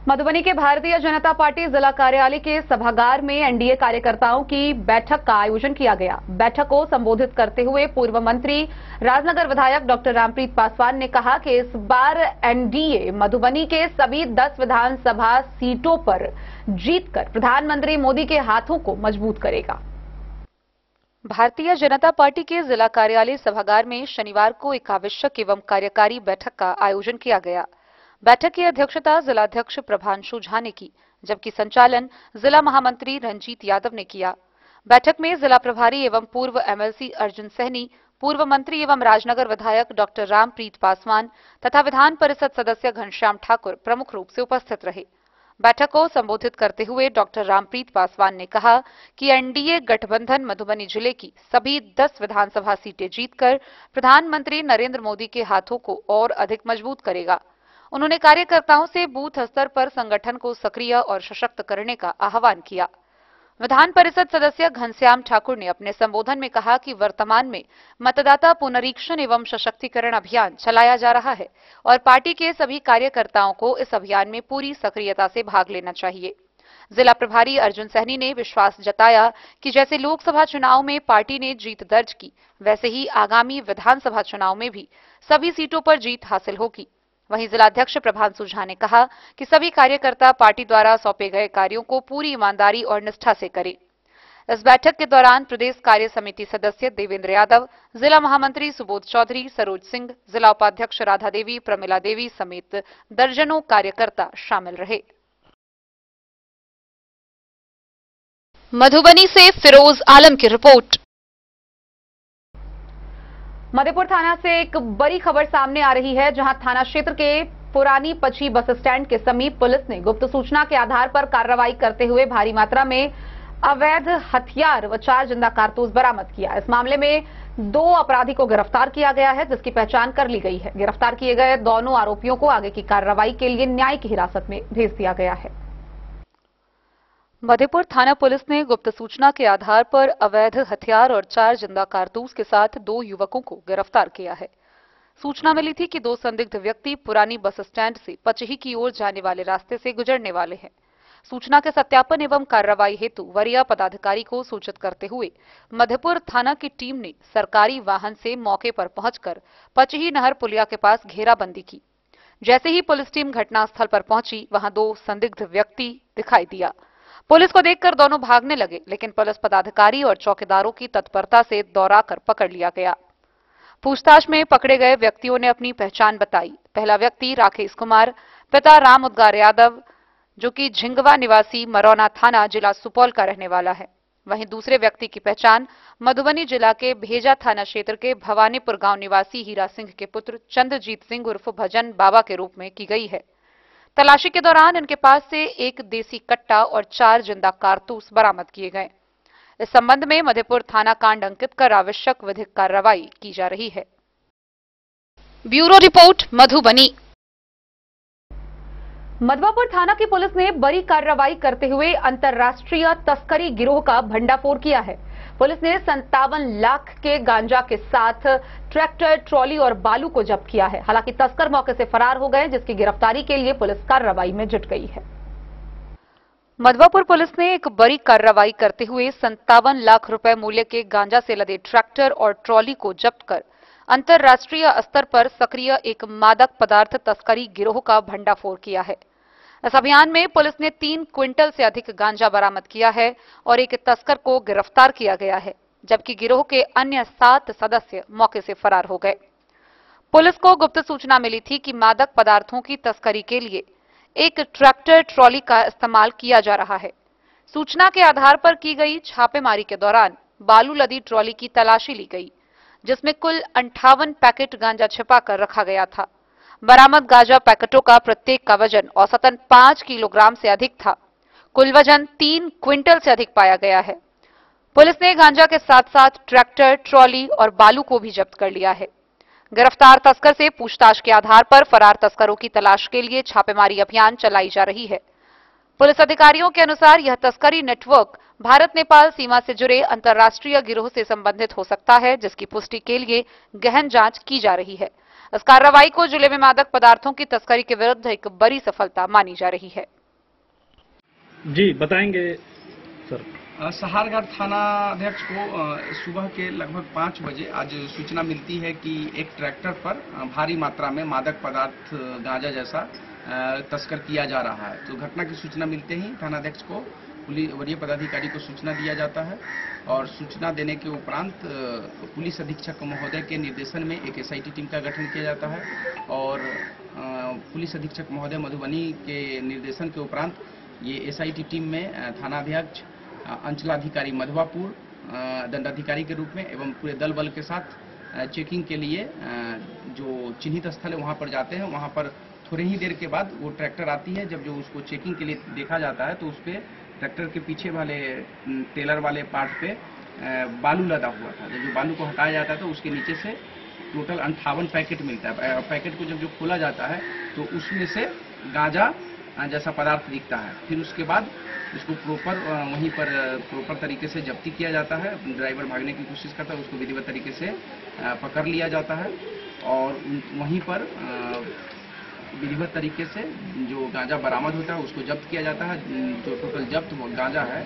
मधुबनी के भारतीय जनता पार्टी जिला कार्यालय के सभागार में एनडीए कार्यकर्ताओं की बैठक का आयोजन किया गया। बैठक को संबोधित करते हुए पूर्व मंत्री राजनगर विधायक डॉक्टर रामप्रीत पासवान ने कहा कि इस बार एनडीए मधुबनी के सभी 10 विधानसभा सीटों पर जीतकर प्रधानमंत्री मोदी के हाथों को मजबूत करेगा। भारतीय जनता पार्टी के जिला कार्यालय सभागार में शनिवार को एक आवश्यक एवं कार्यकारी बैठक का आयोजन किया गया। बैठक की अध्यक्षता जिलाध्यक्ष प्रभांशु झा ने की, जबकि संचालन जिला महामंत्री रंजीत यादव ने किया। बैठक में जिला प्रभारी एवं पूर्व एमएलसी अर्जुन सहनी, पूर्व मंत्री एवं राजनगर विधायक डॉक्टर रामप्रीत पासवान तथा विधान परिषद सदस्य घनश्याम ठाकुर प्रमुख रूप से उपस्थित रहे। बैठक को संबोधित करते हुए डॉक्टर रामप्रीत पासवान ने कहा कि एनडीए गठबंधन मधुबनी जिले की सभी 10 विधानसभा सीटें जीतकर प्रधानमंत्री नरेंद्र मोदी के हाथों को और अधिक मजबूत करेगा। उन्होंने कार्यकर्ताओं से बूथ स्तर पर संगठन को सक्रिय और सशक्त करने का आह्वान किया। विधान परिषद सदस्य घनश्याम ठाकुर ने अपने संबोधन में कहा कि वर्तमान में मतदाता पुनरीक्षण एवं सशक्तिकरण अभियान चलाया जा रहा है और पार्टी के सभी कार्यकर्ताओं को इस अभियान में पूरी सक्रियता से भाग लेना चाहिए। जिला प्रभारी अर्जुन सहनी ने विश्वास जताया कि जैसे लोकसभा चुनाव में पार्टी ने जीत दर्ज की, वैसे ही आगामी विधानसभा चुनाव में भी सभी सीटों पर जीत हासिल होगी। वहीं जिलाध्यक्ष प्रभांशु झा ने कहा कि सभी कार्यकर्ता पार्टी द्वारा सौंपे गए कार्यों को पूरी ईमानदारी और निष्ठा से करें। इस बैठक के दौरान प्रदेश कार्य समिति सदस्य देवेंद्र यादव, जिला महामंत्री सुबोध चौधरी, सरोज सिंह, जिला उपाध्यक्ष राधा देवी, प्रमिला देवी समेत दर्जनों कार्यकर्ता शामिल रहे। मधुबनी से फिरोज आलम की रिपोर्ट। मधेपुर थाना से एक बड़ी खबर सामने आ रही है, जहां थाना क्षेत्र के पुरानी पची बस स्टैंड के समीप पुलिस ने गुप्त सूचना के आधार पर कार्रवाई करते हुए भारी मात्रा में अवैध हथियार व 4 जिंदा कारतूस बरामद किया। इस मामले में 2 अपराधी को गिरफ्तार किया गया है, जिसकी पहचान कर ली गई है। गिरफ्तार किए गए दोनों आरोपियों को आगे की कार्रवाई के लिए न्यायिक हिरासत में भेज दिया गया है। मधेपुर थाना पुलिस ने गुप्त सूचना के आधार पर अवैध हथियार और 4 जिंदा कारतूस के साथ 2 युवकों को गिरफ्तार किया है। सूचना मिली थी कि 2 संदिग्ध व्यक्ति पुरानी बस स्टैंड से पचही की ओर जाने वाले रास्ते से गुजरने वाले हैं। सूचना के सत्यापन एवं कार्रवाई हेतु वरीय पदाधिकारी को सूचित करते हुए मधेपुर थाना की टीम ने सरकारी वाहन से मौके पर पहुंचकर पचही नहर पुलिया के पास घेराबंदी की। जैसे ही पुलिस टीम घटनास्थल पर पहुंची, वहां 2 संदिग्ध व्यक्ति दिखाई दिया। पुलिस को देखकर दोनों भागने लगे, लेकिन पुलिस पदाधिकारी और चौकीदारों की तत्परता से दौड़ाकर पकड़ लिया गया। पूछताछ में पकड़े गए व्यक्तियों ने अपनी पहचान बताई। पहला व्यक्ति राकेश कुमार, पिता राम उद्गार यादव, जो कि झिंगवा निवासी मरौना थाना जिला सुपौल का रहने वाला है। वहीं दूसरे व्यक्ति की पहचान मधुबनी जिला के भेजा थाना क्षेत्र के भवानीपुर गांव निवासी हीरा सिंह के पुत्र चंद्रजीत सिंह उर्फ भजन बाबा के रूप में की गई है। तलाशी के दौरान इनके पास से 1 देसी कट्टा और 4 जिंदा कारतूस बरामद किए गए। इस संबंध में मधेपुर थाना कांड अंकित कर आवश्यक विधिक कार्रवाई की जा रही है। Bureau report Madhubani. मधवापुर थाना की पुलिस ने बड़ी कार्रवाई करते हुए अंतर्राष्ट्रीय तस्करी गिरोह का भंडाफोड़ किया है। पुलिस ने 57 लाख के गांजा के साथ ट्रैक्टर, ट्रॉली और बालू को जब्त किया है। हालांकि तस्कर मौके से फरार हो गए, जिसकी गिरफ्तारी के लिए पुलिस कार्रवाई में जुट गई है। मधवापुर पुलिस ने एक बड़ी कार्रवाई करते हुए 57 लाख रुपए मूल्य के गांजा से लदे ट्रैक्टर और ट्रॉली को जब्त कर अंतर्राष्ट्रीय स्तर पर सक्रिय एक मादक पदार्थ तस्करी गिरोह का भंडाफोड़ किया है। इस अभियान में पुलिस ने 3 क्विंटल से अधिक गांजा बरामद किया है और एक तस्कर को गिरफ्तार किया गया है, जबकि गिरोह के अन्य 7 सदस्य मौके से फरार हो गए। पुलिस को गुप्त सूचना मिली थी कि मादक पदार्थों की तस्करी के लिए एक ट्रैक्टर ट्रॉली का इस्तेमाल किया जा रहा है। सूचना के आधार पर की गई छापेमारी के दौरान बालू लदी ट्रॉली की तलाशी ली गई, जिसमें कुल 58 पैकेट गांजा छिपा कर रखा गया था। बरामद गांजा पैकेटों का प्रत्येक का वजन औसतन 5 किलोग्राम से अधिक था। कुल वजन 3 क्विंटल से अधिक पाया गया है। पुलिस ने गांजा के साथ साथ ट्रैक्टर, ट्रॉली और बालू को भी जब्त कर लिया है। गिरफ्तार तस्कर से पूछताछ के आधार पर फरार तस्करों की तलाश के लिए छापेमारी अभियान चलाई जा रही है। पुलिस अधिकारियों के अनुसार यह तस्करी नेटवर्क भारत नेपाल सीमा से जुड़े अंतर्राष्ट्रीय गिरोह से संबंधित हो सकता है, जिसकी पुष्टि के लिए गहन जांच की जा रही है। इस कार्रवाई को जिले में मादक पदार्थों की तस्करी के विरुद्ध एक बड़ी सफलता मानी जा रही है। जी बताएंगे सर। सहारगढ़ थाना अध्यक्ष को सुबह के लगभग 5 बजे आज सूचना मिलती है कि एक ट्रैक्टर पर भारी मात्रा में मादक पदार्थ गांजा जैसा तस्कर किया जा रहा है। तो घटना की सूचना मिलते ही थानाध्यक्ष को वरीय पदाधिकारी को सूचना दिया जाता है और सूचना देने के उपरांत पुलिस अधीक्षक महोदय के निर्देशन में एक एसआईटी टीम का गठन किया जाता है और पुलिस अधीक्षक महोदय मधुबनी के निर्देशन के उपरांत ये एसआईटी टीम में थानाध्यक्ष, अंचलाधिकारी मधवापुर, दंडाधिकारी के रूप में एवं पूरे दल बल के साथ चेकिंग के लिए जो चिन्हित स्थल है वहाँ पर जाते हैं। वहाँ पर थोड़ी ही देर के बाद वो ट्रैक्टर आती है। जब जो उसको चेकिंग के लिए देखा जाता है तो उस पर ट्रैक्टर के पीछे वाले टेलर वाले पार्ट पे बालू लदा हुआ था। जब जो बालू को हटाया जाता है तो उसके नीचे से टोटल 58 पैकेट मिलता है। पैकेट को जब जो खोला जाता है तो उसमें से गांजा जैसा पदार्थ दिखता है। फिर उसके बाद उसको वहीं पर प्रॉपर तरीके से जब्ती किया जाता है। ड्राइवर भागने की कोशिश करता है, उसको विधिवत तरीके से पकड़ लिया जाता है और वहीं पर विधिवत तरीके से जो गांजा बरामद होता है उसको जब्त किया जाता है। जो टोटल जब्त गांजा है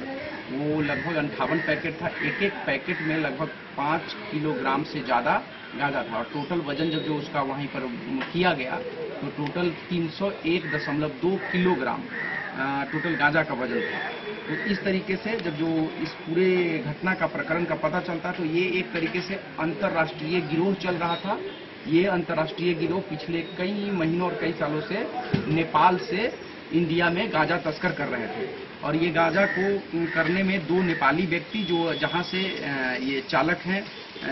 वो लगभग 58 पैकेट था। एक एक पैकेट में लगभग 5 किलोग्राम से ज़्यादा गांजा था और टोटल वजन जब जो उसका वहीं पर किया गया तो टोटल 301.2 किलोग्राम टोटल गांजा का वजन था। तो इस तरीके से जब जो इस पूरे घटना का प्रकरण का पता चलता तो ये एक तरीके से अंतर्राष्ट्रीय गिरोह चल रहा था। ये अंतर्राष्ट्रीय गिरोह पिछले कई महीनों और कई सालों से नेपाल से इंडिया में गांजा तस्कर कर रहे थे और ये गांजा को करने में 2 नेपाली व्यक्ति जो जहां से ये चालक हैं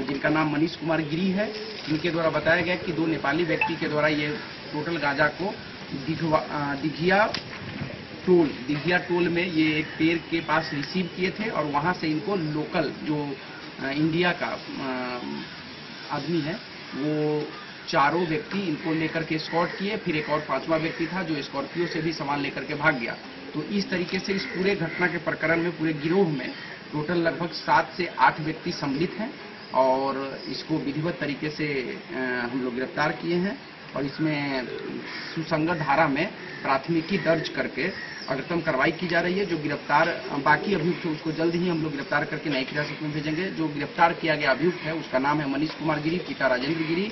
जिनका नाम मनीष कुमार गिरी है, इनके द्वारा बताया गया कि 2 नेपाली व्यक्ति के द्वारा ये टोटल गांजा को दिघिया टोल में ये एक पेड़ के पास रिसीव किए थे और वहां से इनको लोकल जो इंडिया का आदमी है वो चारों व्यक्ति इनको लेकर के एस्कॉर्ट किए। फिर एक और 5वां व्यक्ति था जो स्कॉर्पियो से भी सामान लेकर के भाग गया। तो इस तरीके से इस पूरे घटना के प्रकरण में पूरे गिरोह में टोटल लगभग 7 से 8 व्यक्ति सम्मिलित हैं और इसको विधिवत तरीके से हम लोग गिरफ्तार किए हैं और इसमें सुसंगत धारा में प्राथमिकी दर्ज करके अग्रिम कार्रवाई की जा रही है। जो गिरफ्तार बाकी अभियुक्त है उसको जल्द ही हम लोग गिरफ्तार करके न्यायिक हिरासत में भेजेंगे। जो गिरफ्तार किया गया अभियुक्त है उसका नाम है मनीष कुमार गिरी, पिता राजेंद्र गिरी,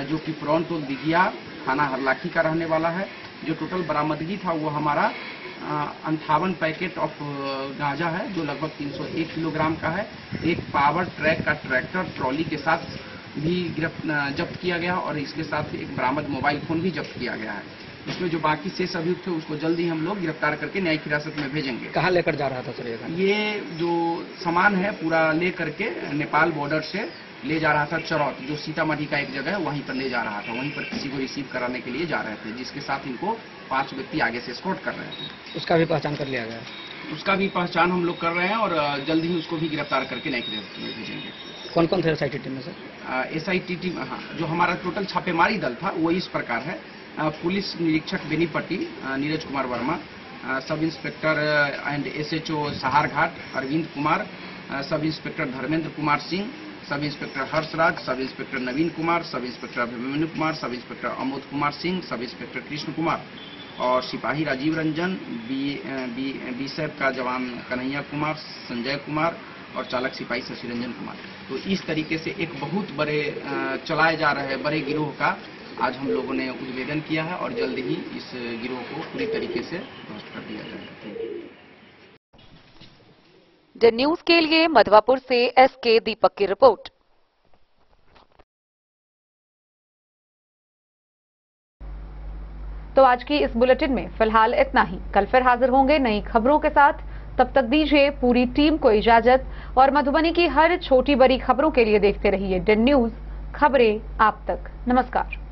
जो कि पुरौन टोल दिघिया थाना हरलाखी का रहने वाला है। जो टोटल बरामदगी था वो हमारा 58 पैकेट ऑफ गांजा है जो लगभग 301 किलोग्राम का है। एक पावर ट्रैक का ट्रैक्टर ट्रॉली के साथ भी जब्त किया गया और इसके साथ एक बरामद मोबाइल फोन भी जब्त किया गया है। इसमें जो बाकी शेष अभियुक्त थे उसको जल्दी हम लोग गिरफ्तार करके न्यायिक हिरासत में भेजेंगे। कहाँ लेकर जा रहा था सर ये जो सामान है पूरा ले करके नेपाल बॉर्डर से ले जा रहा था चरौत, जो सीतामढ़ी का एक जगह है वहीं पर ले जा रहा था। वहीं पर किसी को रिसीव कराने के लिए जा रहे थे जिसके साथ इनको 5 व्यक्ति आगे से एस्कॉर्ट कर रहे थे। उसका भी पहचान कर लिया गया? उसका भी पहचान हम लोग कर रहे हैं और जल्द ही उसको भी गिरफ्तार करके न्यायिक हिरासत में भेजेंगे। कौन कौन थे SIT टीम में सर? SIT टीम, हाँ, जो हमारा टोटल छापेमारी दल था वो इस प्रकार है। पुलिस निरीक्षक Benipatti Neeraj Kumar Verma, sub inspector and SHO Saharghat Arvind Kumar, sub inspector Dharmendra Kumar Singh, sub inspector Harshraj, sub inspector Naveen Kumar, sub inspector Abhimanyu Kumar, sub inspector Amod Kumar Singh, sub inspector Krishna Kumar और सिपाही राजीव रंजन, BSF का जवान कन्हैया कुमार, संजय कुमार और चालक सिपाही शशि रंजन कुमार। तो इस तरीके से एक बहुत बड़े चलाए जा रहे बड़े गिरोह का आज हम लोगों ने उद्भेदन किया है और जल्द ही इस गिरोह को पूरी तरीके से ध्वस्त कर दिया जाएगा। द न्यूज के लिए मधवापुर से SK दीपक की रिपोर्ट। तो आज की इस बुलेटिन में फिलहाल इतना ही। कल फिर हाजिर होंगे नई खबरों के साथ। तब तक दीजिए पूरी टीम को इजाजत और मधुबनी की हर छोटी बड़ी खबरों के लिए देखते रहिए द न्यूज, खबरें आप तक। नमस्कार।